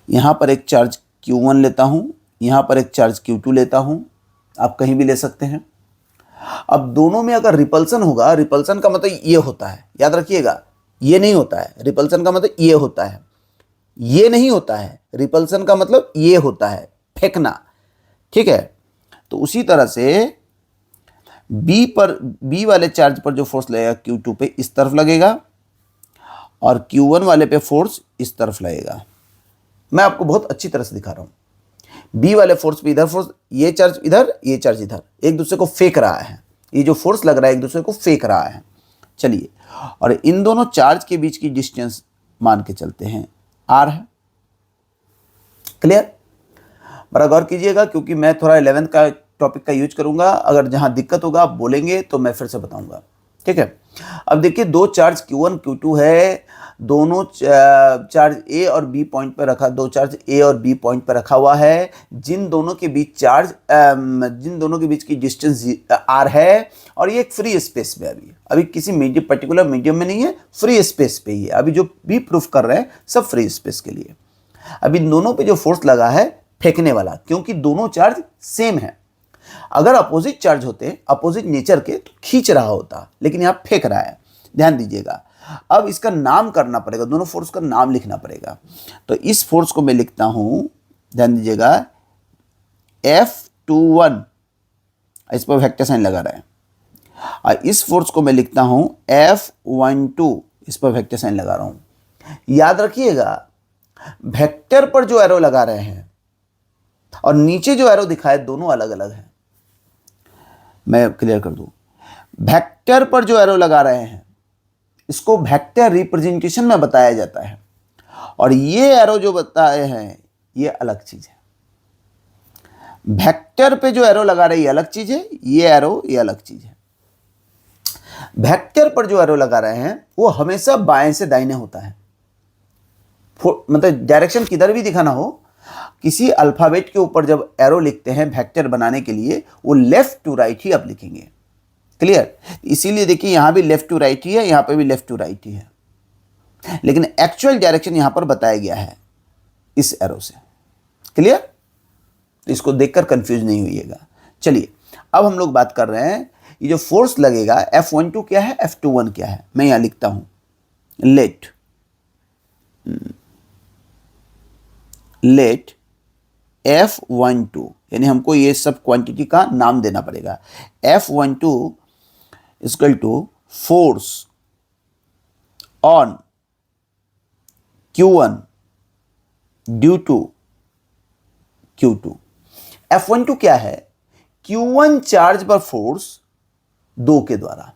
यहाँ पर एक चार्ज Q1 लेता हूँ, यहाँ पर एक चार्ज Q2 लेता हूँ, आप कहीं भी ले सकते हैं। अब दोनों में अगर रिपल्सन होगा, रिपल्सन का मतलब ये होता है, याद रखिएगा, ये नहीं होता है, रिपल्सन का मतलब ये होता है, ये नहीं होता है, रिपल्सन का मतलब ये होता है, फेंकना। ठीक है? तो उसी तरह से बी वाले चार्ज पर जो फोर्स लगेगा Q2 पे इस तरफ लगेगा, और Q1 वाले पे फोर्स इस तरफ लगेगा। मैं आपको बहुत अच्छी तरह से दिखा रहा हूं। बी वाले फोर्स पे इधर फोर्स, ये चार्ज इधर, ये चार्ज इधर, एक दूसरे को फेंक रहा है, ये जो फोर्स लग रहा है एक दूसरे को फेंक रहा है। चलिए, और इन दोनों चार्ज के बीच की डिस्टेंस मान के चलते हैं R है। क्लियर? बड़ा गौर कीजिएगा, क्योंकि मैं थोड़ा 11th का टॉपिक का यूज करूंगा। अगर जहां दिक्कत होगा आप बोलेंगे तो मैं फिर से बताऊंगा, ठीक है। अब देखिए, दो चार्ज Q1 Q2 है, दोनों चार्ज ए और बी पॉइंट पर रखा, दो चार्ज ए और बी पॉइंट पर रखा हुआ है, जिन दोनों के बीच की डिस्टेंस आर है, और ये एक फ्री स्पेस में अभी किसी मीडियम, पर्टिकुलर मीडियम में नहीं है, फ्री स्पेस पे ही है। अभी जो भी प्रूफ कर रहे हैं सब फ्री स्पेस के लिए। अभी दोनों पे जो फोर्स लगा है फेंकने वाला, क्योंकि दोनों चार्ज सेम है। अगर अपोजिट चार्ज होते, अपोजिट नेचर के, तो खींच रहा होता, लेकिन यहां फेंक रहा है। ध्यान दीजिएगा। अब इसका नाम करना पड़ेगा, दोनों फोर्स का नाम लिखना पड़ेगा। तो इस फोर्स को मैं लिखता हूं, ध्यान दीजिएगा, F21, इस पर वेक्टर साइन लगा रहा है। और इस फोर्स को मैं लिखता हूं F12, इस पर वेक्टर साइन लगा रहा हूं। याद रखिएगा, वेक्टर पर जो एरो लगा रहे हैं और नीचे जो एरो दिखाए, दोनों अलग अलग हैं। मैं क्लियर कर दूं, वेक्टर पर जो एरो लगा रहे हैं इसको वेक्टर रिप्रेजेंटेशन में बताया जाता है, और ये एरो जो बताए हैं ये अलग चीज है। वेक्टर पे जो एरो लगा रहे हैं ये अलग चीज है, ये एरो ये अलग चीज है। वेक्टर पर जो एरो लगा रहे हैं वो हमेशा बाएं से दाहिने होता है। मतलब डायरेक्शन किधर भी दिखाना हो, किसी अल्फाबेट के ऊपर जब एरो लिखते हैं वेक्टर बनाने के लिए, वो लेफ्ट टू राइट ही आप लिखेंगे। क्लियर? इसीलिए देखिए, यहां भी लेफ्ट टू राइट ही है, यहां पे भी लेफ्ट टू राइट ही है, लेकिन एक्चुअल डायरेक्शन यहां पर बताया गया है इस एरो से। क्लियर? इसको देखकर कंफ्यूज नहीं होइएगा। चलिए, अब हम लोग बात कर रहे हैं, ये जो फोर्स लगेगा F12 क्या है, F21 क्या है। मैं यहां लिखता हूं, लेट F12, यानी हमको ये सब क्वांटिटी का नाम देना पड़ेगा। F12 equal to force on Q1 due to Q2। F12 क्या है? Q1 चार्ज पर फोर्स 2 के द्वारा।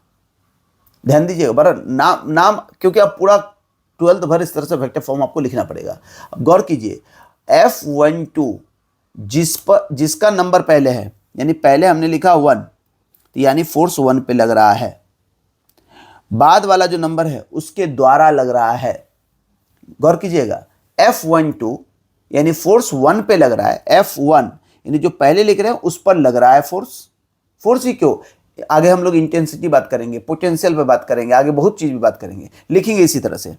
ध्यान दीजिएगा, बराबर नाम क्योंकि आप पूरा 12th भर इस तरह से वेक्टर फॉर्म आपको लिखना पड़ेगा। अब गौर कीजिए, F12 जिसका नंबर पहले है, यानी पहले हमने लिखा 1, तो यानी फोर्स 1 पे लग रहा है। बाद वाला जो नंबर है उसके द्वारा लग रहा है। गौर कीजिएगा, F12 यानी फोर्स 1 पे लग रहा है, F1 यानी जो पहले लिख रहे हैं उस पर लग रहा है फोर्स ही क्यों, आगे हम लोग इंटेंसिटी बात करेंगे, पोटेंशियल पे बात करेंगे, आगे बहुत चीज भी बात करेंगे, लिखेंगे इसी तरह से।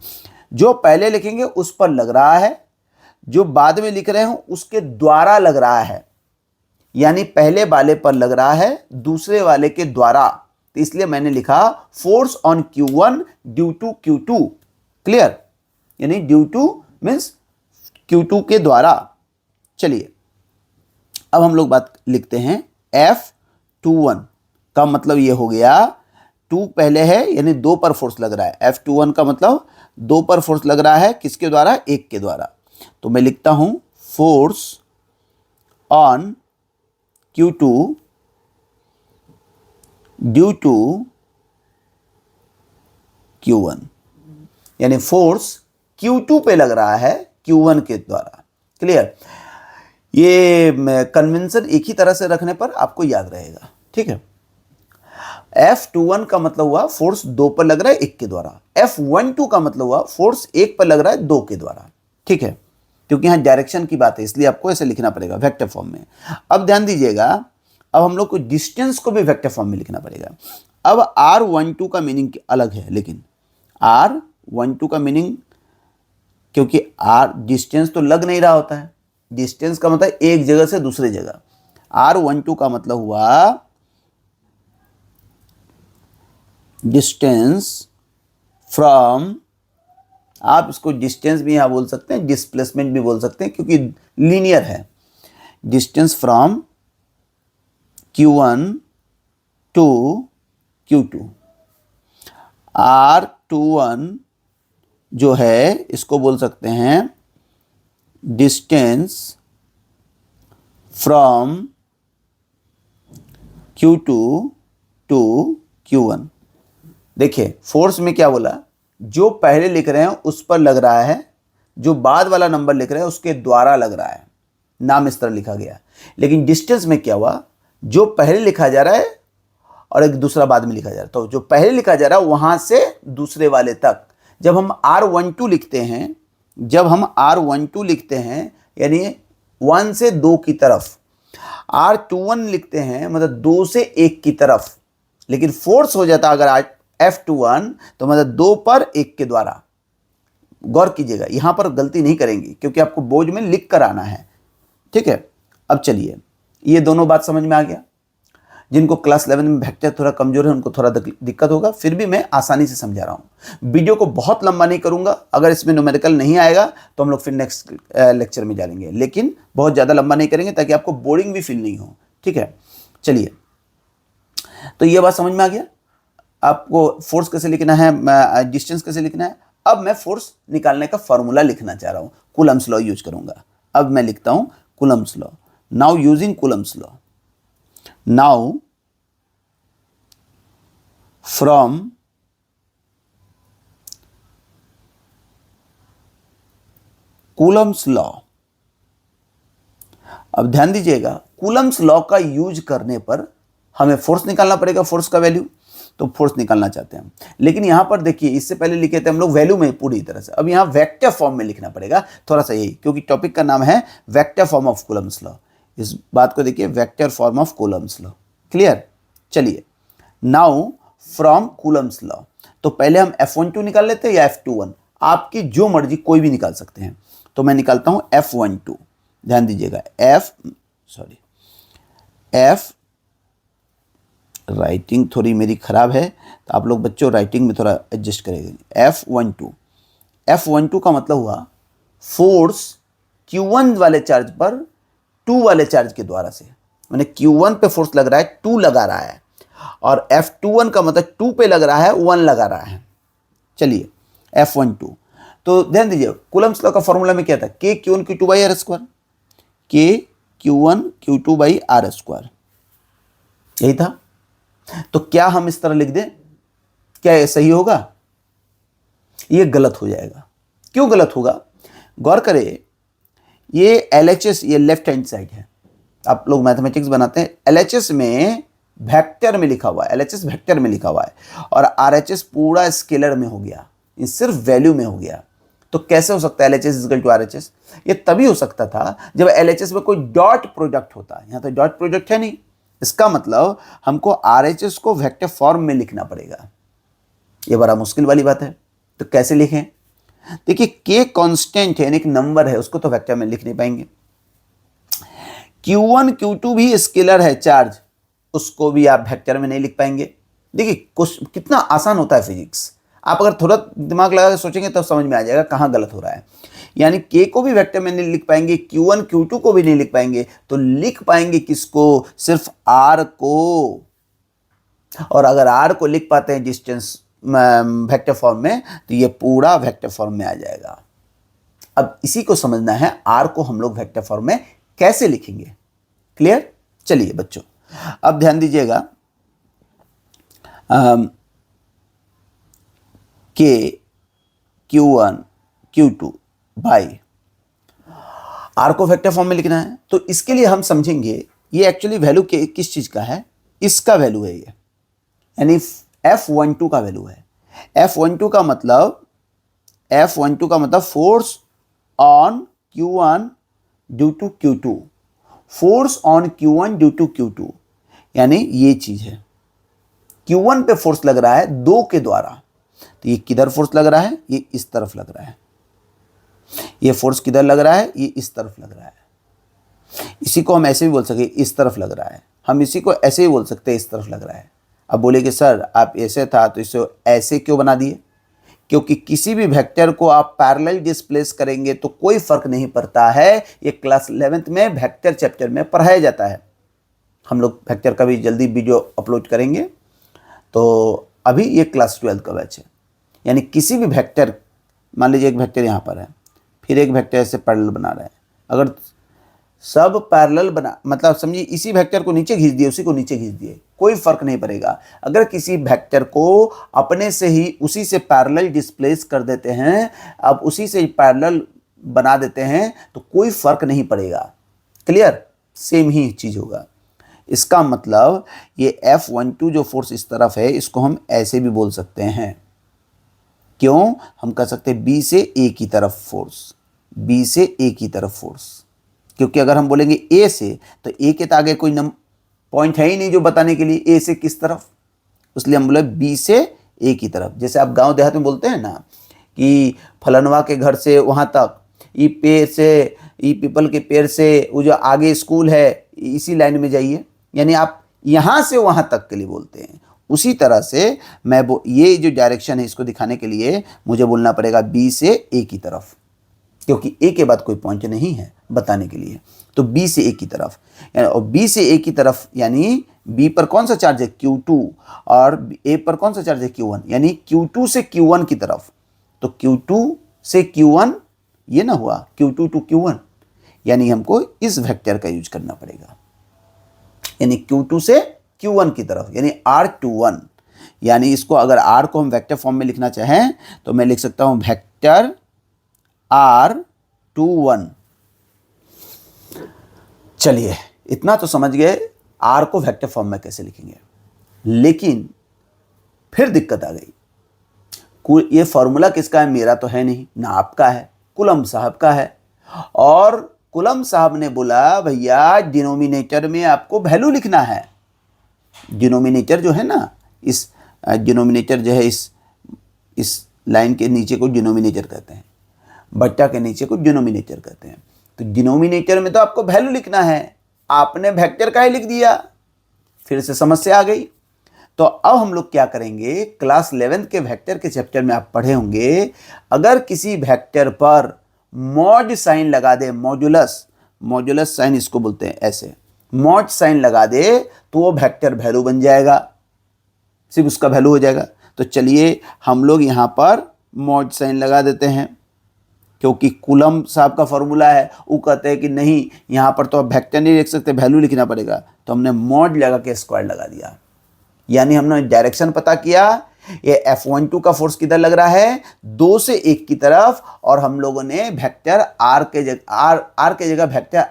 जो पहले लिखेंगे उस पर लग रहा है, जो बाद में लिख रहे हो उसके द्वारा लग रहा है, यानी पहले वाले पर लग रहा है दूसरे वाले के द्वारा। तो इसलिए मैंने लिखा force on Q1 due to Q2। Clear? यानी ड्यू टू मीन्स Q2 के द्वारा। चलिए, अब हम लोग बात लिखते हैं F21 का मतलब ये हो गया, 2 पहले है यानी 2 पर फोर्स लग रहा है। F21 का मतलब 2 पर फोर्स लग रहा है, किसके द्वारा? 1 के द्वारा। तो मैं लिखता हूं force on Q2 due to Q1, यानी फोर्स Q2 पे लग रहा है Q1 के द्वारा। क्लियर? ये कन्वेंशन एक ही तरह से रखने पर आपको याद रहेगा, ठीक है। F21 का मतलब हुआ फोर्स 2 पर लग रहा है 1 के द्वारा। F12 का मतलब हुआ फोर्स 1 पर लग रहा है 2 के द्वारा, ठीक है, क्योंकि यहां डायरेक्शन की बात है इसलिए आपको ऐसे लिखना पड़ेगा वेक्टर फॉर्म में। अब ध्यान दीजिएगा, अब हम लोग को डिस्टेंस को भी वेक्टर फॉर्म में लिखना पड़ेगा। अब R12 का मीनिंग अलग है, लेकिन R12 का मीनिंग, क्योंकि R डिस्टेंस तो लग नहीं रहा होता है, डिस्टेंस का मतलब एक जगह से दूसरे जगह। R12 का मतलब हुआ डिस्टेंस फ्रॉम, आप इसको डिस्टेंस भी यहां बोल सकते हैं, डिस्प्लेसमेंट भी बोल सकते हैं, क्योंकि लीनियर है। Distance from Q1 to Q2। R21 जो है इसको बोल सकते हैं distance from Q2 to Q1। देखिए, फोर्स में क्या बोला, जो पहले लिख रहे हैं उस पर लग रहा है, जो बाद वाला नंबर लिख रहे हैं उसके द्वारा लग रहा है। नाम इस तरह लिखा गया। लेकिन डिस्टेंस में क्या हुआ, जो पहले लिखा जा रहा है और एक दूसरा बाद में लिखा जा रहा है, तो जो पहले लिखा जा रहा है वहां से दूसरे वाले तक जब हम R12 लिखते हैं, यानी 1 से 2 की तरफ, R21 लिखते हैं मतलब 2 से 1 की तरफ, लेकिन फोर्स हो जाता अगर F21 तो मतलब 2 पर 1 के द्वारा। गौर कीजिएगा, यहां पर गलती नहीं करेंगे क्योंकि आपको बोर्ड में लिख कर आना है, ठीक है। अब चलिए, ये दोनों बात समझ में आ गया। जिनको क्लास 11 में वेक्टर थोड़ा कमजोर है उनको थोड़ा दिक्कत होगा, फिर भी मैं आसानी से समझा रहा हूं। वीडियो को बहुत लंबा नहीं करूंगा, अगर इसमें न्यूमेरिकल नहीं आएगा तो हम लोग फिर नेक्स्ट लेक्चर में जाएंगे, लेकिन बहुत ज़्यादा लंबा नहीं करेंगे ताकि आपको बोरिंग भी फील नहीं हो, ठीक है। चलिए, तो ये बात समझ में आ गया, आपको फोर्स कैसे लिखना है, डिस्टेंस कैसे लिखना है। अब मैं फोर्स निकालने का फॉर्मूला लिखना चाह रहा हूँ, कूलम्स लॉ यूज करूंगा। अब मैं लिखता हूँ Coulomb's law. Now using Coulomb's law, now from Coulomb's law, अब ध्यान दीजिएगा, कूलम्स लॉ का यूज करने पर हमें फोर्स निकालना पड़ेगा, फोर्स का वैल्यू, तो फोर्स निकालना चाहते हैं। लेकिन यहां पर देखिए, इससे पहले लिखे थे हम लोग वैल्यू में पूरी तरह से, अब यहां वेक्टर फॉर्म में लिखना पड़ेगा थोड़ा सा, यही क्योंकि टॉपिक का नाम है vector form of Coulomb's law. इस बात को देखिए, vector form of Coulomb's law, clear. चलिए, नाउ फ्रॉम कूलम्स लॉ, तो पहले हम F12 निकाल लेते हैं या F21, आपकी जो मर्जी कोई भी निकाल सकते हैं। तो मैं निकालता हूं F12, ध्यान दीजिएगा, राइटिंग थोड़ी मेरी खराब है तो आप लोग बच्चों राइटिंग में थोड़ा एडजस्ट करेंगे। F12 का मतलब हुआ फोर्स Q1 वाले चार्ज पर 2 वाले चार्ज के द्वारा से, मैंने Q1 पे फोर्स लग रहा है, 2 लगा रहा है, और F21 का मतलब 2 पे लग रहा है, 1 लगा रहा है। चलिए, F12, तो ध्यान दीजिए, कूलम्स लॉ का फॉर्मूला में क्या था, K Q1 Q2 by R square, K Q1 Q2 by R square, यही था। तो क्या हम इस तरह लिख दें, क्या ये सही होगा? ये गलत हो जाएगा। क्यों गलत होगा? गौर करें, ये LHS, ये लेफ्ट हैंड साइड है, आप लोग मैथमेटिक्स बनाते हैं, LHS में वेक्टर में लिखा हुआ है, LHS वेक्टर में लिखा हुआ है, और RHS पूरा स्केलर में हो गया, ये सिर्फ वैल्यू में हो गया। तो कैसे हो सकता है LHS इक्वल टू RHS? ये तभी हो सकता था जब LHS में कोई डॉट प्रोडक्ट होता है, यहां तो डॉट प्रोडक्ट है नहीं, इसका मतलब हमको RHS को वेक्टर फॉर्म में लिखना पड़ेगा। ये बड़ा मुश्किल वाली बात है, तो कैसे लिखें? देखिए, K कांस्टेंट है, एक नंबर है, उसको तो वेक्टर में लिख नहीं पाएंगे। Q1 Q2 भी स्केलर है चार्ज, उसको भी आप वेक्टर में नहीं लिख पाएंगे। देखिए कितना आसान होता है फिजिक्स, आप अगर थोड़ा दिमाग लगा के सोचेंगे तो समझ में आ जाएगा कहाँ गलत हो रहा है। यानी K को भी वेक्टर में नहीं लिख पाएंगे, Q1 Q2 को भी नहीं लिख पाएंगे, तो लिख पाएंगे किसको? सिर्फ R को। और अगर R को लिख पाते हैं डिस्टेंस वेक्टर फॉर्म में, तो ये पूरा वेक्टर फॉर्म में आ जाएगा। अब इसी को समझना है, R को हम लोग वेक्टर फॉर्म में कैसे लिखेंगे। क्लियर? चलिए बच्चों, अब ध्यान दीजिएगा, K Q1 Q2 by R को वेक्टर फॉर्म में लिखना है, तो इसके लिए हम समझेंगे ये एक्चुअली वैल्यू किस चीज का है, इसका वैल्यू है ये, यानी F12 का वैल्यू है। F12 का मतलब force on Q1 due to Q2, force on Q1 due to Q2, यानी ये चीज है। Q1 पे फोर्स लग रहा है 2 के द्वारा, तो ये किधर फोर्स लग रहा है? ये इस तरफ लग रहा है। ये फोर्स किधर लग रहा है? ये इस तरफ लग रहा है। इसी को हम ऐसे भी बोल सकते हैं, इस तरफ लग रहा है। हम इसी को ऐसे ही बोल सकते हैं, इस तरफ लग रहा है। अब बोले कि सर आप ऐसे था तो इसे ऐसे क्यों बना दिए? क्योंकि किसी भी वेक्टर को आप पैरेलल डिस्प्लेस करेंगे तो कोई फर्क नहीं पड़ता है। ये क्लास 11th में वेक्टर चैप्टर में पढ़ाया जाता है। हम लोग वेक्टर का भी जल्दी वीडियो अपलोड करेंगे। तो अभी ये क्लास 12 का बैच है, यानी किसी भी वेक्टर, मान लीजिए एक वेक्टर यहाँ पर है, फिर एक वेक्टर ऐसे पैरेलल बना रहे हैं, अगर सब पैरेलल बना, मतलब समझिए इसी वेक्टर को नीचे खींच दिए, उसी को नीचे खींच दिए, कोई फर्क नहीं पड़ेगा। अगर किसी वेक्टर को अपने से ही उसी से पैरेलल डिस्प्लेस कर देते हैं, अब उसी से पैरेलल बना देते हैं, तो कोई फर्क नहीं पड़ेगा। क्लियर, सेम ही चीज होगा। इसका मतलब ये F12 जो फोर्स इस तरफ है इसको हम ऐसे भी बोल सकते हैं। क्यों? हम कह सकते हैं B से A की तरफ फोर्स, B से A की तरफ फोर्स, क्योंकि अगर हम बोलेंगे A से तो A के आगे कोई पॉइंट है ही नहीं जो बताने के लिए A से किस तरफ, इसलिए हम बोले B से A की तरफ। जैसे आप गांव देहात में बोलते हैं ना कि फलनवा के घर से वहां तक, ई पेड़ से, ई पीपल के पेड़ से वो जो आगे स्कूल है इसी लाइन में जाइए, यानी आप यहां से वहां तक के लिए बोलते हैं। उसी तरह से ये जो डायरेक्शन है इसको दिखाने के लिए मुझे बोलना पड़ेगा B से A की तरफ, क्योंकि A के बाद कोई पॉइंट नहीं है बताने के लिए, तो B से A की तरफ। और B से A की तरफ यानी B पर कौन सा चार्ज है? Q2, और A पर कौन सा चार्ज है? Q1, यानी Q2 से Q1 की तरफ। तो Q2 से Q1 ये ना हुआ, Q2 टू Q1, यानी हमको इस वेक्टर का यूज करना पड़ेगा, यानी Q2 से Q1 की तरफ, यानी R21। यानी इसको अगर R को हम वेक्टर फॉर्म में लिखना चाहें तो मैं लिख सकता हूं वेक्टर R21। चलिए इतना तो समझ गए R को वेक्टर फॉर्म में कैसे लिखेंगे, लेकिन फिर दिक्कत आ गई। ये फॉर्मूला किसका है? मेरा तो है नहीं, ना आपका है, कुलम साहब का है। और कुलम साहब ने बोला भैया डिनोमिनेटर में आपको वैल्यू लिखना है। डिनोमिनेटर जो है ना, इस डिनोमिनेटर जो है इस लाइन के नीचे को डिनोमिनेटर कहते हैं, बट्टा के नीचे को डिनोमिनेटर कहते हैं। तो डिनोमिनेटर में तो आपको वैल्यू लिखना है, आपने वेक्टर का ही लिख दिया, फिर से समस्या आ गई। तो अब हम लोग क्या करेंगे, क्लास 11 के वेक्टर के चैप्टर में आप पढ़े होंगे, अगर किसी वेक्टर पर मॉड साइन लगा दे, मॉड्यूलस साइन इसको बोलते हैं, ऐसे मॉड साइन लगा दे तो वो वेक्टर वैल्यू बन जाएगा, सिर्फ उसका वैल्यू हो जाएगा। तो चलिए हम लोग यहां पर मॉड साइन लगा देते हैं, क्योंकि कुलम साहब का फॉर्मूला है, वो कहते हैं कि नहीं यहां पर तो आप वेक्टर नहीं लिख सकते, वैल्यू लिखना पड़ेगा। तो हमने मॉड लगा के स्क्वायर लगा दिया, यानी हमने डायरेक्शन पता किया। ये F12 का फोर्स किधर लग रहा है? 2 से 1 की तरफ, और हम लोगों ने वेक्टर R के जगह वेक्टर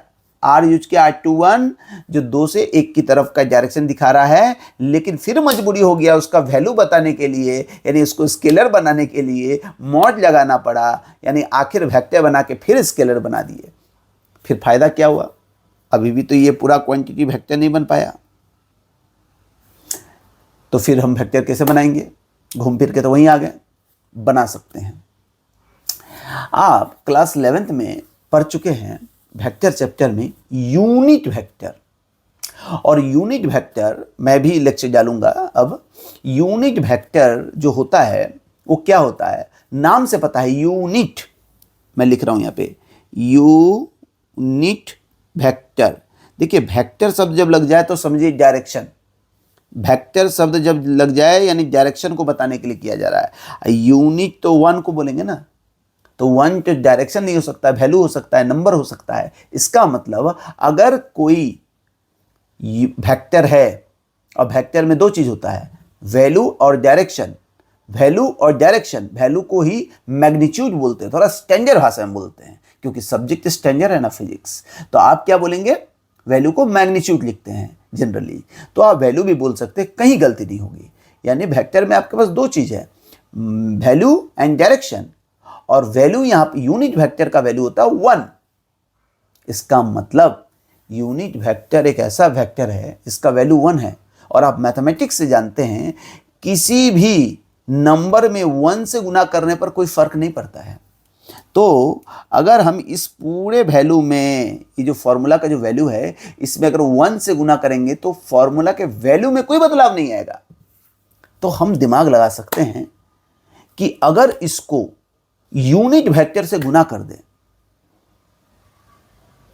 R यूज किया, R21, जो 2 से 1 की तरफ का डायरेक्शन दिखा रहा है। लेकिन फिर मजबूरी हो गया उसका वैल्यू बताने के लिए, यानी उसको स्केलर बनाने के लिए मॉड लगाना पड़ा, यानी आखिर वेक्टर बना के फिर स्केलर बना दिए। फिर फायदा क्या हुआ? अभी भी तो ये पूरा क्वांटिटी वेक्टर नहीं बन पाया। तो फिर हम वेक्टर कैसे बनाएंगे? घूम फिर के तो वहीं आ गए, बना सकते हैं। आप क्लास 11th में पढ़ चुके हैं वेक्टर चैप्टर में यूनिट वेक्टर, और यूनिट वेक्टर मैं भी लेक्चर डालूंगा। अब यूनिट वेक्टर जो होता है वो क्या होता है? नाम से पता है, यूनिट, मैं लिख रहा हूं यहां पे यूनिट वेक्टर। देखिए वेक्टर शब्द जब लग जाए तो समझिए डायरेक्शन, वेक्टर शब्द जब लग जाए यानी डायरेक्शन को बताने के लिए किया जा रहा है। यूनिट तो 1 को बोलेंगे ना, तो 1 तो डायरेक्शन नहीं हो सकता, वैल्यू हो सकता है, नंबर हो सकता है। इसका मतलब अगर कोई वेक्टर है, और वेक्टर में 2 चीज होता है, वैल्यू और डायरेक्शन। वैल्यू और डायरेक्शन, वैल्यू को ही मैग्नीट्यूड बोलते हैं, थोड़ा स्टैंडर्ड भाषा में बोलते हैं, क्योंकि सब्जेक्ट स्टैंडर्ड है ना फिजिक्स। तो आप क्या बोलेंगे? वैल्यू को मैग्नीट्यूड लिखते हैं जनरली, तो आप वैल्यू भी बोल सकते हैं, कहीं गलती नहीं होगी। यानी वेक्टर में आपके पास 2 चीज है, वैल्यू एंड डायरेक्शन, और वैल्यू यहां पर यूनिट वेक्टर का वैल्यू होता है 1। इसका मतलब यूनिट वेक्टर एक ऐसा वेक्टर है जिसका वैल्यू 1 है। और आप मैथमेटिक्स से जानते हैं किसी भी नंबर में 1 से गुना करने पर कोई फर्क नहीं पड़ता है। तो अगर हम इस पूरे वैल्यू में, ये जो फॉर्मूला का जो वैल्यू है, इसमें अगर 1 से गुना करेंगे तो फॉर्मूला के वैल्यू में कोई बदलाव नहीं आएगा। तो हम दिमाग लगा सकते हैं कि अगर इसको यूनिट वेक्टर से गुना कर दें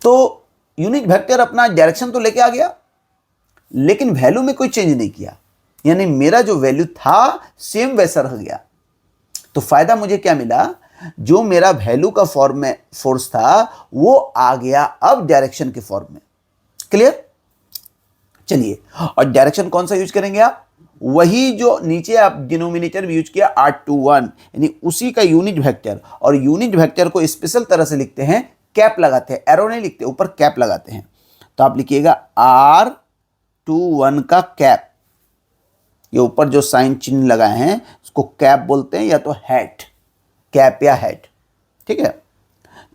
तो यूनिट वेक्टर अपना डायरेक्शन तो लेके आ गया, लेकिन वैल्यू में कोई चेंज नहीं किया, यानी मेरा जो वैल्यू था सेम वैसा रह गया। तो फायदा मुझे क्या मिला? जो मेरा वैल्यू का फॉर्म में फोर्स था वो आ गया अब डायरेक्शन के फॉर्म में। क्लियर? चलिए, और डायरेक्शन कौन सा यूज करेंगे आप? वही जो नीचे आप डिनोमिनेटर में यूज किया R21, यानी उसी का यूनिट वेक्टर। और यूनिट वेक्टर को स्पेशल तरह से लिखते हैं कैप लगाते हैं, एरो नहीं लिखते, ऊपर कैप लगाते हैं। तो आप लिखिएगा R21 का कैप। ये ऊपर जो साइन चिन्ह लगाए हैं उसको कैप बोलते हैं, या तो हैट, कैप या हैट। ठीक है,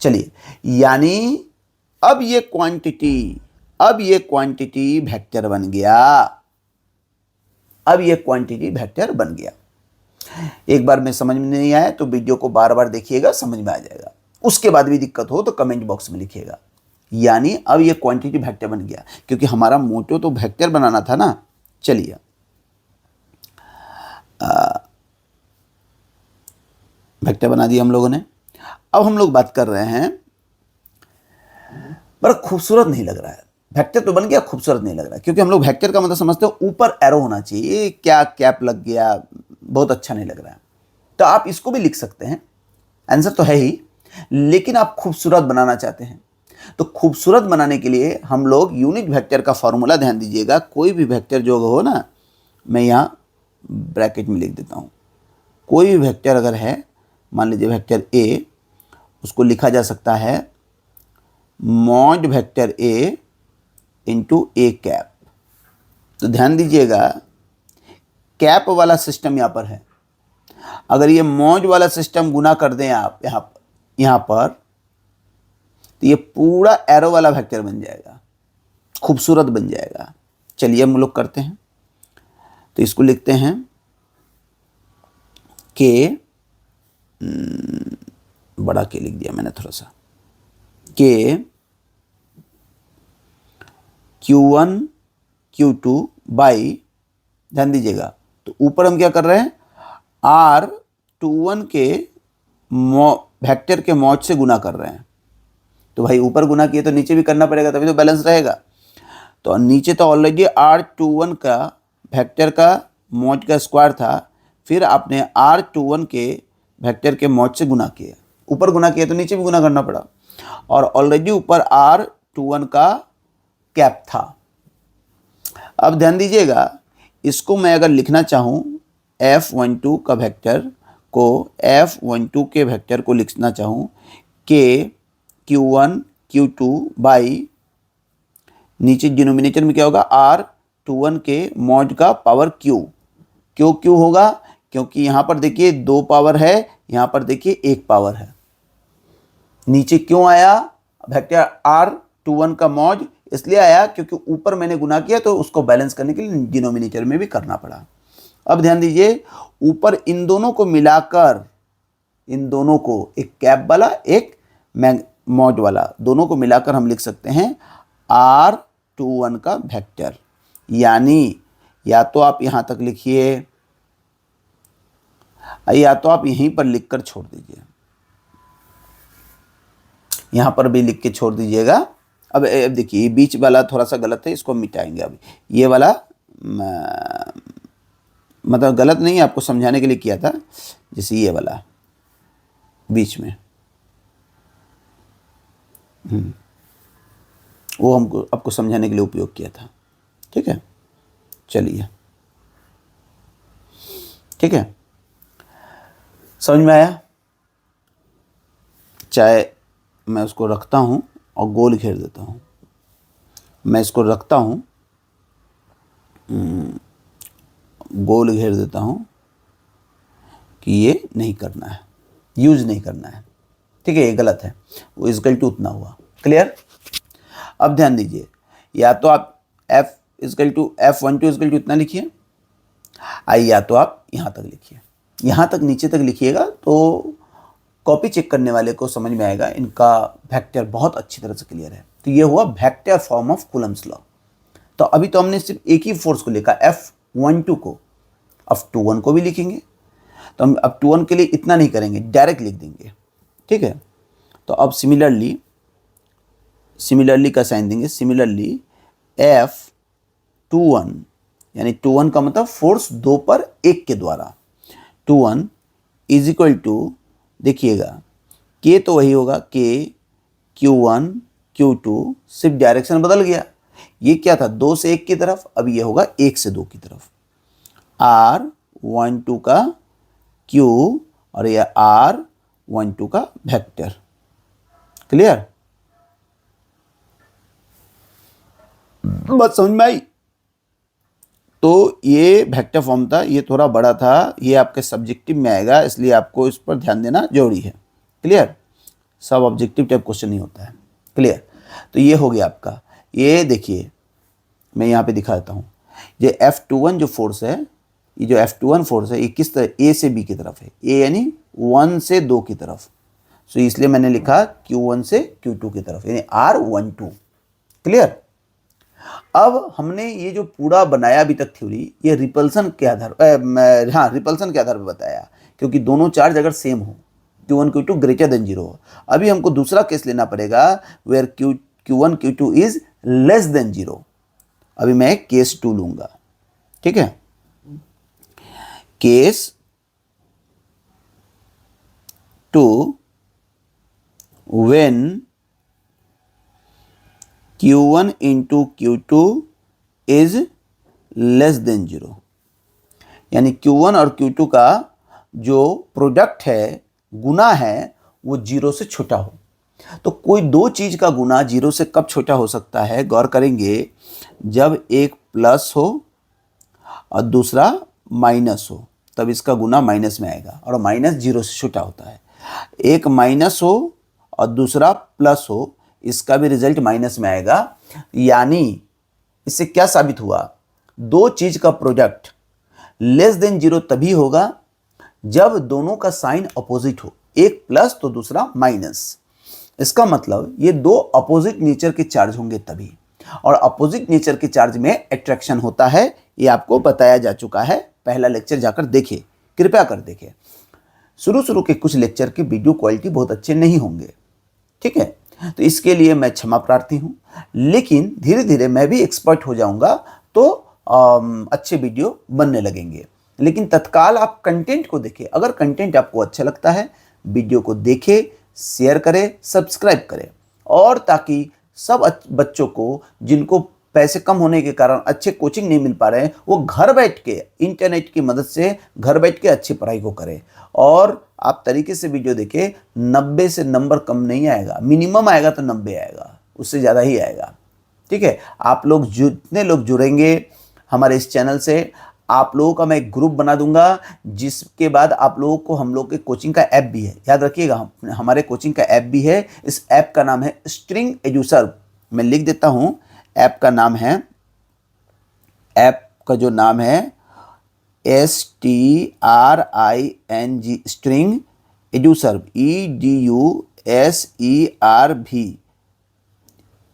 चलिए, यानी अब ये क्वांटिटी वेक्टर बन गया। अब ये क्वांटिटी वेक्टर बन गया। एक बार में समझ में नहीं आया तो वीडियो को बार बार देखिएगा, समझ में आ जाएगा। उसके बाद भी दिक्कत हो तो कमेंट बॉक्स में लिखिएगा। यानी अब ये क्वांटिटी वेक्टर बन गया, क्योंकि हमारा मोटो तो वेक्टर बनाना था ना। चलिए, वेक्टर बना दिया हम लोगों ने। अब हम लोग बात कर रहे हैं, बड़ा खूबसूरत नहीं लग रहा है, वेक्टर तो बन गया, खूबसूरत नहीं लग रहा है, क्योंकि हम लोग वेक्टर का मतलब समझते हो ऊपर एरो होना चाहिए। क्या कैप लग गया, बहुत अच्छा नहीं लग रहा है। तो आप इसको भी लिख सकते हैं, आंसर तो है ही, लेकिन आप खूबसूरत बनाना चाहते हैं। तो खूबसूरत बनाने के लिए हम लोग यूनिट वेक्टर का फॉर्मूला, ध्यान दीजिएगा, कोई भी वेक्टर जो हो ना, मैं यहाँ ब्रैकेट में लिख देता हूँ। कोई भी वेक्टर अगर है, मान लीजिए वेक्टर ए, उसको लिखा जा सकता है mod vector A into A cap. तो ध्यान दीजिएगा, कैप वाला सिस्टम यहाँ पर है। अगर ये मॉड वाला सिस्टम गुना कर दें आप यहाँ पर, तो ये पूरा एरो वाला वेक्टर बन जाएगा, खूबसूरत बन जाएगा। चलिए हम लोग करते हैं। तो इसको लिखते हैं के, बड़ा के लिख दिया मैंने थोड़ा सा, के Q1 Q2 बाई, ध्यान दीजिएगा, तो ऊपर हम क्या कर रहे हैं, R21 के वेक्टर के मॉड से गुना कर रहे हैं। तो भाई ऊपर गुना किए तो नीचे भी करना पड़ेगा, तभी तो बैलेंस रहेगा। तो नीचे तो ऑलरेडी R21 का वेक्टर का मॉड का स्क्वायर था, फिर आपने R21 के वेक्टर के मॉड से गुना किया, ऊपर गुना किया तो नीचे भी गुना करना पड़ा, और ऑलरेडी ऊपर R21 का कैप था। अब ध्यान दीजिएगा, इसको मैं अगर लिखना चाहूँ, F12 का वेक्टर को F12 के वेक्टर को लिखना चाहूँ के Q1 Q2 बाई, नीचे डिनोमिनेटर में क्या होगा, R21 के मॉड का पावर Q। क्यों होगा, क्योंकि यहाँ पर देखिए 2 पावर है, यहाँ पर देखिए 1 पावर है। नीचे क्यों आया वेक्टर R21 का मॉड, इसलिए आया क्योंकि ऊपर मैंने गुना किया, तो उसको बैलेंस करने के लिए डिनोमिनेटर में भी करना पड़ा। अब ध्यान दीजिए, ऊपर इन दोनों को मिलाकर, इन दोनों को, एक कैप वाला एक मॉड वाला, दोनों को मिलाकर हम लिख सकते हैं R21 का वेक्टर। यानी या तो आप यहाँ तक लिखिए, या तो आप यहीं पर लिखकर छोड़ दीजिए, यहाँ पर भी लिख के छोड़ दीजिएगा। अब देखिए, ये बीच वाला थोड़ा सा गलत है, इसको मिटाएंगे। अब ये वाला मतलब गलत नहीं, आपको समझाने के लिए किया था, जैसे ये वाला बीच में, वो हमको आपको समझाने के लिए उपयोग किया था। ठीक है, चलिए, ठीक है, समझ में आया। चाहे मैं उसको रखता हूँ और गोल घेर देता हूँ, मैं इसको रखता हूँ, गोल घेर देता हूँ कि ये नहीं करना है, यूज नहीं करना है। ठीक है, ये गलत है, वो इक्वल टू उतना हुआ। क्लियर। अब ध्यान दीजिए, या तो आप F12 इक्वल टू इतना लिखिए, या तो आप यहाँ तक लिखिए, यहाँ तक नीचे तक लिखिएगा तो कॉपी चेक करने वाले को समझ में आएगा, इनका वेक्टर बहुत अच्छी तरह से क्लियर है। तो ये हुआ vector form of Coulomb's law. तो अभी तो हमने सिर्फ एक ही फोर्स को लिखा, F12 को। अब 21 को भी लिखेंगे, तो हम अब 21 के लिए इतना नहीं करेंगे, डायरेक्ट लिख देंगे। ठीक है, तो अब सिमिलरली का साइन देंगे। सिमिलरली F21, यानी 21 का मतलब फोर्स 2 पर 1 के द्वारा, 21 इज इक्वल टू, देखिएगा के तो वही होगा, के Q1 Q2, सिर्फ डायरेक्शन बदल गया। ये क्या था, 2 से 1 की तरफ, अब ये होगा 1 से 2 की तरफ। R12 का Q और ये R12 का वेक्टर। क्लियर। बात समझ में आई? तो ये वेक्टर फॉर्म था, ये थोड़ा बड़ा था, ये आपके सब्जेक्टिव में आएगा, इसलिए आपको इस पर ध्यान देना जरूरी है। क्लियर? सब ऑब्जेक्टिव टाइप क्वेश्चन नहीं होता है। क्लियर? तो ये हो गया आपका। ये देखिए, मैं यहाँ पे दिखा देता हूँ। ये F21 जो फोर्स है, ये जो F21 फोर्स है, ये किस तरह A से B की तरफ है, A यानी 1 से 2 की तरफ। सो इसलिए मैंने लिखा Q1 से Q2 की तरफ, यानी R12। क्लियर? अब हमने ये जो पूरा बनाया अभी तक थ्योरी, ये रिपल्सन के आधार हाँ, रिपल्सन के आधार पर बताया, क्योंकि दोनों चार्ज अगर सेम हो, Q1 Q2 ग्रेटर देन 0 हो। अभी हमको दूसरा केस लेना पड़ेगा, where Q1 Q2 is less than 0। अभी मैं केस 2 लूंगा, ठीक है? Case 2 when Q1 into Q2 is less than 0, यानी Q1 और Q2 का जो प्रोडक्ट है, गुना है, वो 0 से छोटा हो। तो कोई दो चीज का गुना 0 से कब छोटा हो सकता है? गौर करेंगे, जब एक प्लस हो और दूसरा माइनस हो, तब इसका गुना माइनस में आएगा, और माइनस 0 से छोटा होता है। एक माइनस हो और दूसरा प्लस हो, इसका भी रिजल्ट माइनस में आएगा। यानी इससे क्या साबित हुआ? दो चीज का प्रोडक्ट लेस देन 0 तभी होगा जब दोनों का साइन अपोजिट हो, एक प्लस तो दूसरा माइनस। इसका मतलब ये दो अपोजिट नेचर के चार्ज होंगे तभी, और अपोजिट नेचर के चार्ज में अट्रैक्शन होता है। ये आपको बताया जा चुका है, पहला लेक्चर जाकर देखिए, कृपया कर देखिए। शुरू शुरू के कुछ लेक्चर के वीडियो क्वालिटी बहुत अच्छे नहीं होंगे, ठीक है? तो इसके लिए मैं क्षमा प्रार्थी हूँ, लेकिन धीरे धीरे मैं भी एक्सपर्ट हो जाऊंगा तो अच्छे वीडियो बनने लगेंगे। लेकिन तत्काल आप कंटेंट को देखिए। अगर कंटेंट आपको अच्छा लगता है, वीडियो को देखें, शेयर करें, सब्सक्राइब करें, और ताकि सब बच्चों को जिनको पैसे कम होने के कारण अच्छे कोचिंग नहीं मिल पा रहे हैं, वो घर बैठ के इंटरनेट की मदद से घर बैठ के अच्छी पढ़ाई को करें। और आप तरीके से वीडियो देखें, 90 से नंबर कम नहीं आएगा, मिनिमम आएगा तो 90 आएगा, उससे ज़्यादा ही आएगा, ठीक है? आप लोग जितने लोग जुड़ेंगे हमारे इस चैनल से, आप लोगों का मैं एक ग्रुप बना दूंगा, जिसके बाद आप लोगों को हम लोग के कोचिंग का ऐप भी है, याद रखिएगा, हमारे कोचिंग का ऐप भी है। इस ऐप का नाम है स्ट्रिंग एजुसर्व। मैं लिख देता हूं, ऐप का नाम है, ऐप का जो नाम है STRING, string Eduserv, EDUSERV,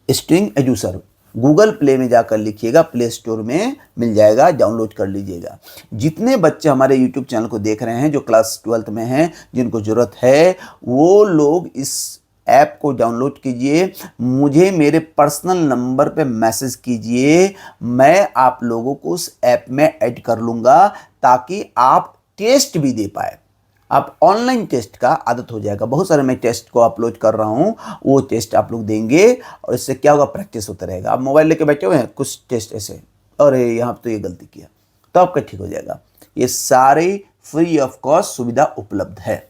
string Eduserv. Google Play में जाकर लिखिएगा, प्ले स्टोर में मिल जाएगा, डाउनलोड कर लीजिएगा। जितने बच्चे हमारे यूट्यूब चैनल को देख रहे हैं जो क्लास 12th में हैं, जिनको ज़रूरत है, वो लोग इस ऐप को डाउनलोड कीजिए, मुझे मेरे पर्सनल नंबर पे मैसेज कीजिए, मैं आप लोगों को उस ऐप में ऐड कर लूँगा, ताकि आप टेस्ट भी दे पाए। आप ऑनलाइन टेस्ट का आदत हो जाएगा। बहुत सारे मैं टेस्ट को अपलोड कर रहा हूँ, वो टेस्ट आप लोग देंगे, और इससे क्या होगा? प्रैक्टिस होता रहेगा। आप मोबाइल लेके बैठे हुए हैं, कुछ टेस्ट ऐसे, अरे यहाँ तो ये गलती किया, तो आपका ठीक हो जाएगा। ये सारे फ्री ऑफ कॉस्ट सुविधा उपलब्ध है,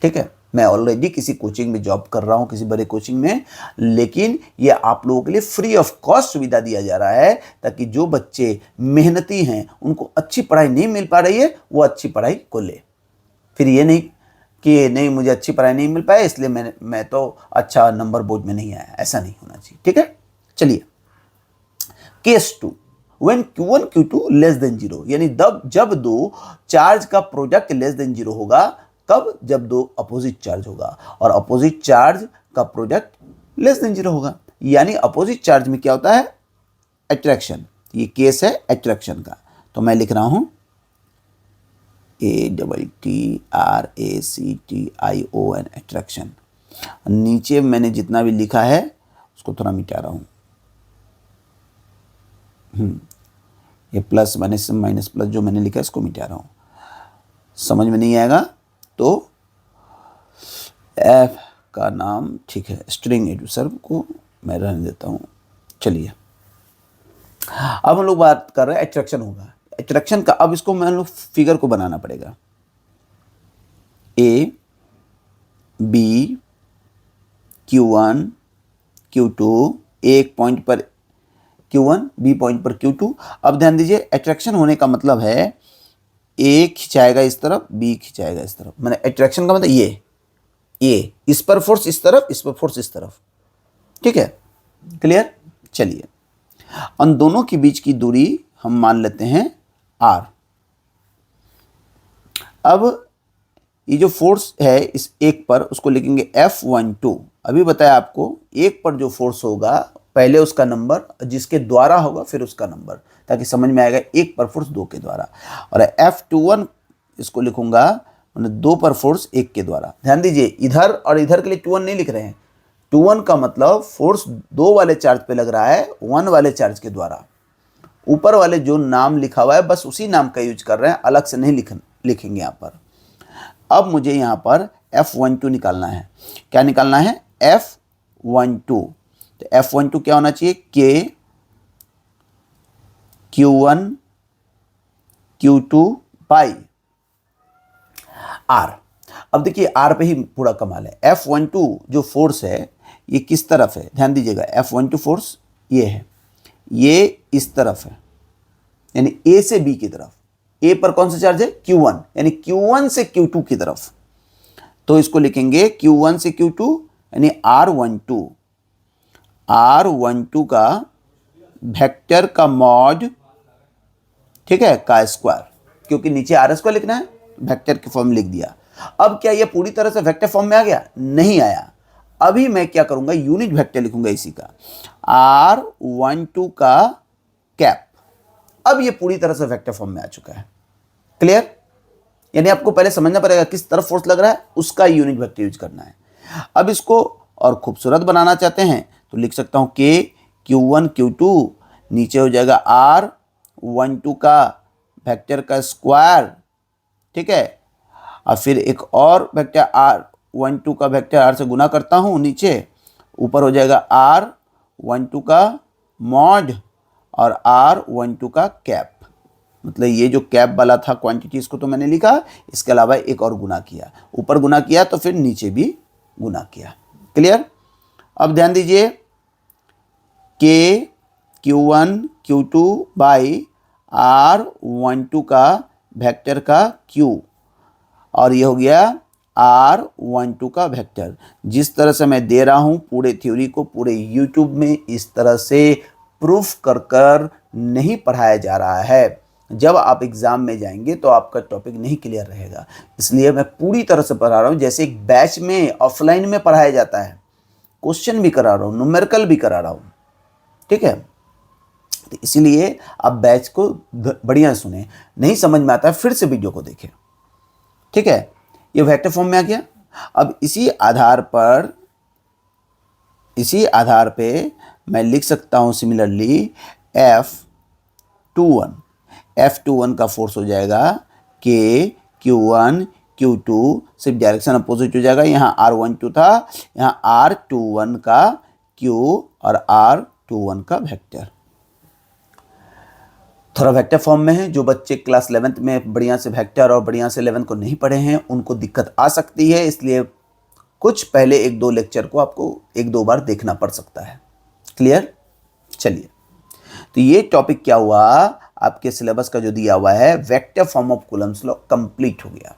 ठीक है? मैं ऑलरेडी किसी कोचिंग में जॉब कर रहा हूँ, किसी बड़े कोचिंग में, लेकिन ये आप लोगों के लिए फ्री ऑफ कॉस्ट सुविधा दिया जा रहा है, ताकि जो बच्चे मेहनती हैं, उनको अच्छी पढ़ाई नहीं मिल पा रही है, वो अच्छी पढ़ाई को ले। फिर ये नहीं कि नहीं मुझे अच्छी पढ़ाई नहीं मिल पाया इसलिए मैं तो अच्छा नंबर बोर्ड में नहीं आया, ऐसा नहीं होना चाहिए, ठीक है? चलिए, case 2, when Q1 Q2 less than 0, यानी जब दो चार्ज का प्रोडक्ट लेस देन 0 होगा। कब? जब दो अपोजिट चार्ज होगा, और अपोजिट चार्ज का प्रोडक्ट लेस देन 0 होगा। यानी अपोजिट चार्ज में क्या होता है? अट्रैक्शन। ये केस है अट्रैक्शन का, तो मैं लिख रहा हूं ATTRACTION, अट्रैक्शन। नीचे मैंने जितना भी लिखा है उसको थोड़ा मिटा रहा हूँ। ये प्लस माइनस माइनस प्लस जो मैंने लिखा है इसको मिटा रहा हूँ। समझ में नहीं आएगा तो ऐप का नाम, ठीक है, स्ट्रिंग एजुसर्व को मैं रहने देता हूँ। चलिए, अब हम लोग बात कर रहे हैं अट्रैक्शन होगा। अट्रैक्शन का अब इसको मैं लोग फिगर को बनाना पड़ेगा। A B Q1 Q2, एक पॉइंट पर Q1, B पॉइंट पर Q2। अब ध्यान दीजिए, अट्रैक्शन होने का मतलब है A खिंचाएगा इस तरफ, B खिंचाएगा इस तरफ। मैंने अट्रैक्शन का मतलब ये इस पर फोर्स इस तरफ, इस पर फोर्स इस तरफ। ठीक है, क्लियर। चलिए, उन दोनों के बीच की दूरी हम मान लेते हैं R। अब ये जो फोर्स है इस एक पर, उसको लिखेंगे F12। अभी बताया आपको, एक पर जो फोर्स होगा पहले उसका नंबर, जिसके द्वारा होगा फिर उसका नंबर, ताकि समझ में आएगा एक पर फोर्स दो के द्वारा। और F21 इसको लिखूंगा मतलब दो पर फोर्स एक के द्वारा। ध्यान दीजिए, इधर और इधर के लिए 21 नहीं लिख रहे हैं। 21 का मतलब फोर्स दो वाले चार्ज पे लग रहा है, 1 वाले चार्ज के द्वारा। ऊपर वाले जो नाम लिखा हुआ है बस उसी नाम का यूज कर रहे हैं, अलग से नहीं लिखेंगे यहाँ पर। अब मुझे यहाँ पर F12 निकालना है। क्या निकालना है? F12। तो F12 क्या होना चाहिए? K Q1 Q2 by R। अब देखिए R पे ही पूरा कमाल है। F12 जो फोर्स है ये किस तरफ है? ध्यान दीजिएगा, F12 फोर्स ये है, ये इस तरफ है, यानी A से B की तरफ। A पर कौन सा चार्ज है? Q1, यानी Q1 से Q2 की तरफ। तो इसको लिखेंगे Q1 से Q2 यानी R12। R12 का वेक्टर का मॉड, ठीक है, का स्क्वायर, क्योंकि नीचे आर स्क्वायर लिखना है, वेक्टर के फॉर्म लिख दिया। अब क्या ये पूरी तरह से वेक्टर फॉर्म में आ गया? नहीं आया। अभी मैं क्या करूंगा, यूनिट वेक्टर लिखूंगा इसी का, R12 का कैप। अब ये पूरी तरह से वेक्टर फॉर्म में आ चुका है। क्लियर? यानी आपको पहले समझना पड़ेगा किस तरफ फोर्स लग रहा है, उसका यूनिट वेक्टर यूज करना है। अब इसको और खूबसूरत बनाना चाहते हैं तो लिख सकता हूं K Q1 Q2, नीचे हो जाएगा R12 का वेक्टर का स्क्वायर, ठीक है, और फिर एक और वेक्टर R12 का वेक्टर R से गुना करता हूं नीचे, ऊपर हो जाएगा R12 का मॉड और R12 का कैप। मतलब ये जो कैप वाला था क्वांटिटी, इसको तो मैंने लिखा, इसके अलावा एक और गुना किया, ऊपर गुना किया तो फिर नीचे भी गुना किया। क्लियर? अब ध्यान दीजिए, K Q1 Q2 by R12 का वेक्टर का Q, और ये हो गया R12 का वेक्टर। जिस तरह से मैं दे रहा हूँ पूरे थ्योरी को पूरे यूट्यूब में इस तरह से प्रूफ कर कर नहीं पढ़ाया जा रहा है। जब आप एग्ज़ाम में जाएंगे तो आपका टॉपिक नहीं क्लियर रहेगा, इसलिए मैं पूरी तरह से पढ़ा रहा हूँ, जैसे एक बैच में ऑफलाइन में पढ़ाया जाता है। क्वेश्चन भी करा रहा हूँ, न्यूमेरिकल भी करा रहा हूँ, ठीक है। तो इसीलिए आप बैच को बढ़िया सुने, नहीं समझ में आता है फिर से वीडियो को देखें, ठीक है। ये वेक्टर फॉर्म में आ गया। अब इसी आधार पे मैं लिख सकता हूँ सिमिलरली F21 का फोर्स हो जाएगा K Q1 Q2, सिर्फ डायरेक्शन अपोजिट हो जाएगा। यहाँ R12 था, यहाँ R21 का Q और R21 का वेक्टर। थोड़ा वेक्टर फॉर्म में है, जो बच्चे क्लास 11th में बढ़िया से वेक्टर और बढ़िया से 11 को नहीं पढ़े हैं उनको दिक्कत आ सकती है, इसलिए कुछ पहले एक दो लेक्चर को आपको एक दो बार देखना पड़ सकता है। क्लियर? चलिए, तो ये टॉपिक क्या हुआ, आपके सिलेबस का जो दिया हुआ है vector form of Coulomb's law complete हो गया।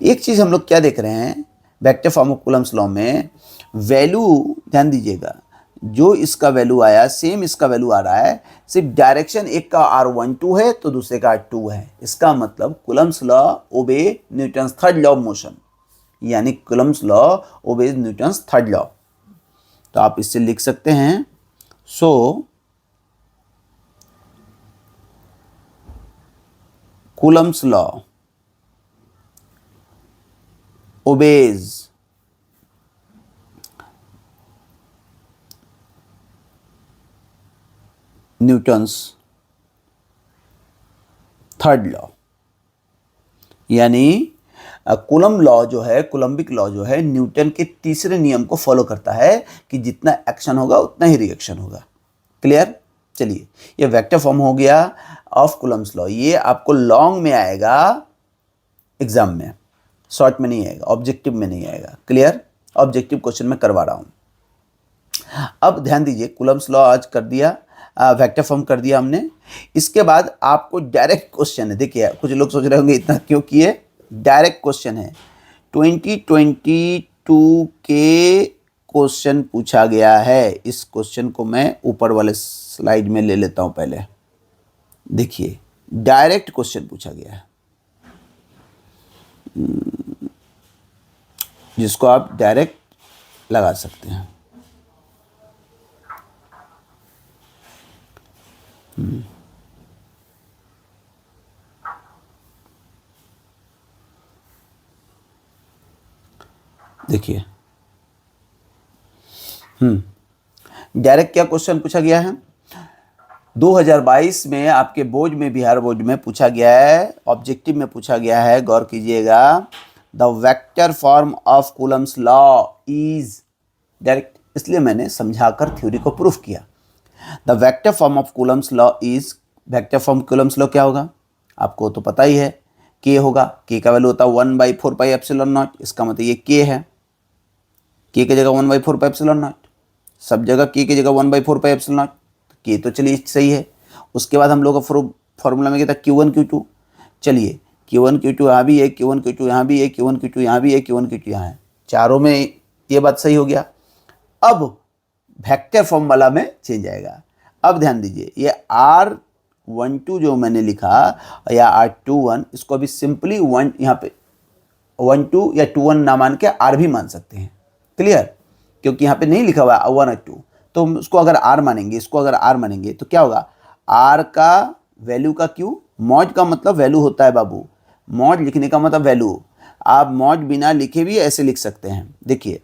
एक चीज हम लोग क्या देख रहे हैं vector form of Coulomb's law में, वैल्यू ध्यान दीजिएगा, जो इसका वैल्यू आया सेम इसका वैल्यू आ रहा है, सिर्फ डायरेक्शन एक का R12 है तो दूसरे का R2 है। इसका मतलब Coulomb's law obeys Newton's third law of motion, यानी Coulomb's law obeys Newton's third law. तो आप इससे लिख सकते हैं, so Coulomb's law obeys Newton's third law, यानी कूलम लॉ जो है, कूलम्बिक लॉ जो है, न्यूटन के तीसरे नियम को फॉलो करता है कि जितना एक्शन होगा उतना ही रिएक्शन होगा। क्लियर? चलिए, ये वेक्टर फॉर्म हो गया ऑफ कूलम्स लॉ। ये आपको लॉन्ग में आएगा एग्जाम में, शॉर्ट में नहीं आएगा, ऑब्जेक्टिव में नहीं आएगा। क्लियर? ऑब्जेक्टिव क्वेश्चन में करवा रहा हूं। अब ध्यान दीजिए, कूलम्स लॉ आज कर दिया। वेक्टर फॉर्म कर दिया हमने। इसके बाद आपको डायरेक्ट क्वेश्चन है, देखिए कुछ लोग सोच रहे होंगे इतना क्यों किए, डायरेक्ट क्वेश्चन है। 2022 के क्वेश्चन पूछा गया है। इस क्वेश्चन को मैं ऊपर वाले स्लाइड में ले लेता हूं पहले। देखिए डायरेक्ट क्वेश्चन पूछा गया है, जिसको आप डायरेक्ट लगा सकते हैं। देखिए डायरेक्ट क्या क्वेश्चन पूछा गया है, 2022 में आपके बोर्ड में, बिहार बोर्ड में पूछा गया है, ऑब्जेक्टिव में पूछा गया है, गौर कीजिएगा। The vector form of Coulomb's law is direct, इसलिए मैंने समझाकर थ्योरी को प्रूफ किया। The vector form of Coulomb's law is, vector form Coulomb's law क्या होगा आपको तो पता ही है, के होगा, के का वैल्यू होता है 1/4πε0, इसका मतलब ये के है, के की जगह 1/4πε0, सब जगह के की जगह 1/4πε0, के तो चलिए सही है। उसके बाद हम लोग का फॉर्मूला में क्या था, Q1 Q2, चलिए Q1 Q2 यहाँ भी है, Q1 Q2 यहाँ भी है, Q1 Q2 यहाँ भी है, Q1 Q2 यहाँ है, चारों में ये बात सही हो गया। अब वेक्टर फॉर्म वाला में चेंज आएगा। अब ध्यान दीजिए, ये R12 जो मैंने लिखा या R21, इसको अभी सिंपली वन यहाँ पे 12 या 21 ना मान के R भी मान सकते हैं, क्लियर, क्योंकि यहाँ पे नहीं लिखा हुआ 1 और 2, तो उसको अगर R मानेंगे, इसको अगर R मानेंगे तो क्या होगा, R का वैल्यू का Q, मॉड का मतलब वैल्यू होता है बाबू, मॉड लिखने का मतलब वैल्यू, आप मॉड बिना लिखे भी ऐसे लिख सकते हैं। देखिए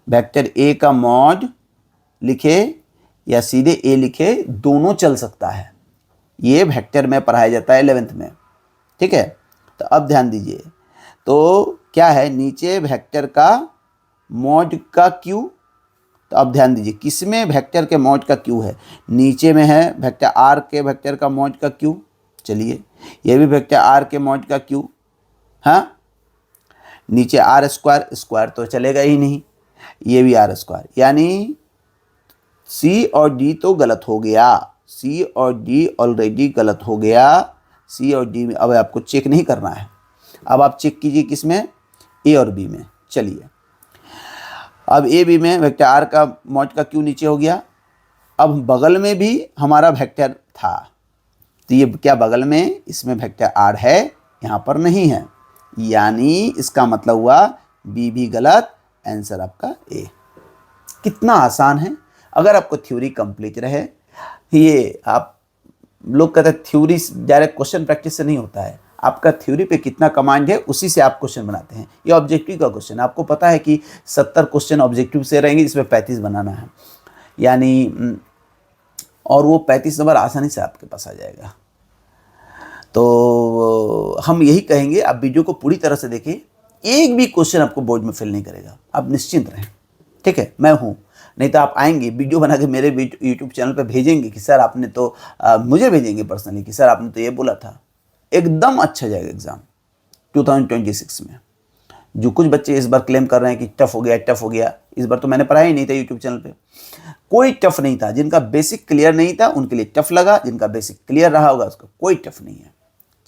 वेक्टर A का मॉड लिखे या सीधे A लिखे, दोनों चल सकता है, ये वेक्टर में पढ़ाया जाता है 11th में, ठीक है। तो अब ध्यान दीजिए, तो क्या है, नीचे वेक्टर का मॉड का Q, तो अब ध्यान दीजिए किसमें वेक्टर के मॉड का Q है, नीचे में है वेक्टर R के वेक्टर का मॉड का Q, चलिए ये भी वेक्टर R के मॉड का Q, हाँ, नीचे R स्क्वायर, स्क्वायर तो चलेगा ही नहीं, ये भी R स्क्वायर, यानी C और D तो गलत हो गया, C और D ऑलरेडी गलत हो गया। C और D में अब आपको चेक नहीं करना है, अब आप चेक कीजिए किसमें, A और B में। चलिए अब A B में वेक्टर R का मॉड का Q नीचे हो गया। अब बगल में भी हमारा वेक्टर था, तो ये क्या बगल में, इसमें वेक्टर R है, यहाँ पर नहीं है, यानी इसका मतलब हुआ B भी गलत, आंसर आपका A। कितना आसान है, अगर आपको थ्योरी कंप्लीट रहे, ये आप लोग कहते हैं थ्योरी डायरेक्ट क्वेश्चन प्रैक्टिस से नहीं होता है, आपका थ्योरी पे कितना कमांड है उसी से आप क्वेश्चन बनाते हैं। ये ऑब्जेक्टिव का क्वेश्चन, आपको पता है कि 70 क्वेश्चन ऑब्जेक्टिव से रहेंगे, इसमें 35 बनाना है, यानी और वो 35 नंबर आसानी से आपके पास आ जाएगा। तो हम यही कहेंगे, आप वीडियो को पूरी तरह से देखें, एक भी क्वेश्चन आपको बोर्ड में फेल नहीं करेगा, आप निश्चिंत रहें, ठीक है। मैं हूँ, नहीं तो आप आएंगे वीडियो बना के मेरे यूट्यूब चैनल पे भेजेंगे कि सर आपने तो मुझे भेजेंगे पर्सनली कि सर आपने तो ये बोला था, एकदम अच्छा जाएगा एग्ज़ाम 2026 में। जो कुछ बच्चे इस बार क्लेम कर रहे हैं कि टफ हो गया, टफ हो गया, इस बार तो मैंने पढ़ाया ही नहीं था यूट्यूब चैनल पे, कोई टफ नहीं था। जिनका बेसिक क्लियर नहीं था उनके लिए टफ लगा, जिनका बेसिक क्लियर रहा होगा उसका कोई टफ नहीं है।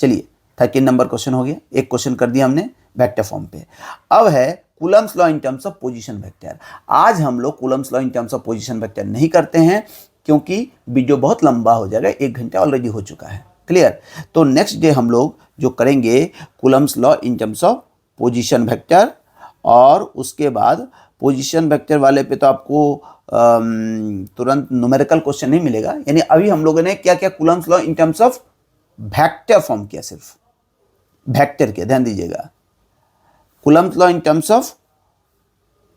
चलिए 13 नंबर क्वेश्चन हो गया, एक क्वेश्चन कर दिया हमने वेक्टर फॉर्म पे। अब है Coulomb's law in terms of position vector. आज हम लोग Coulomb's law in terms of position vector नहीं करते हैं, क्योंकि वीडियो बहुत लंबा हो जाएगा, 1 घंटा ऑलरेडी हो चुका है, क्लियर। तो नेक्स्ट डे हम लोग जो करेंगे Coulomb's law in terms of position vector, और उसके बाद पोजीशन वेक्टर वाले पे तो आपको तुरंत न्यूमेरिकल क्वेश्चन नहीं मिलेगा, यानी अभी हम लोगों ने क्या क्या Coulomb's law in terms of vector form किया, सिर्फ वेक्टर किया, ध्यान दीजिएगा, Coulomb's law in terms of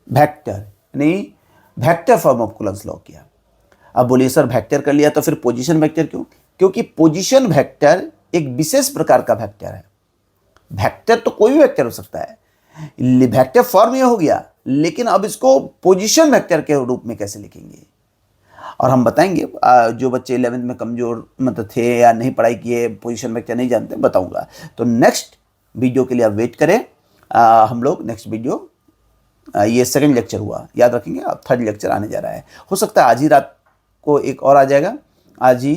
vector, यानी vector form of Coulomb's law किया। अब बोलिए सर वेक्टर कर लिया तो फिर पोजीशन वेक्टर क्यों, क्योंकि पोजीशन वेक्टर एक विशेष प्रकार का वेक्टर है। वेक्टर तो कोई भी वेक्टर हो सकता है, वेक्टर फॉर्म ये हो गया, लेकिन अब इसको पोजीशन वेक्टर के रूप में कैसे लिखेंगे, और हम बताएंगे। जो बच्चे 11th में कमजोर मतलब थे या नहीं पढ़ाई किए, पोजीशन वेक्टर नहीं जानते, बताऊंगा। तो नेक्स्ट वीडियो के लिए आप वेट करें, हम लोग नेक्स्ट वीडियो, ये सेकंड लेक्चर हुआ, याद रखेंगे, अब थर्ड लेक्चर आने जा रहा है, हो सकता है आज ही रात को एक और आ जाएगा, आज ही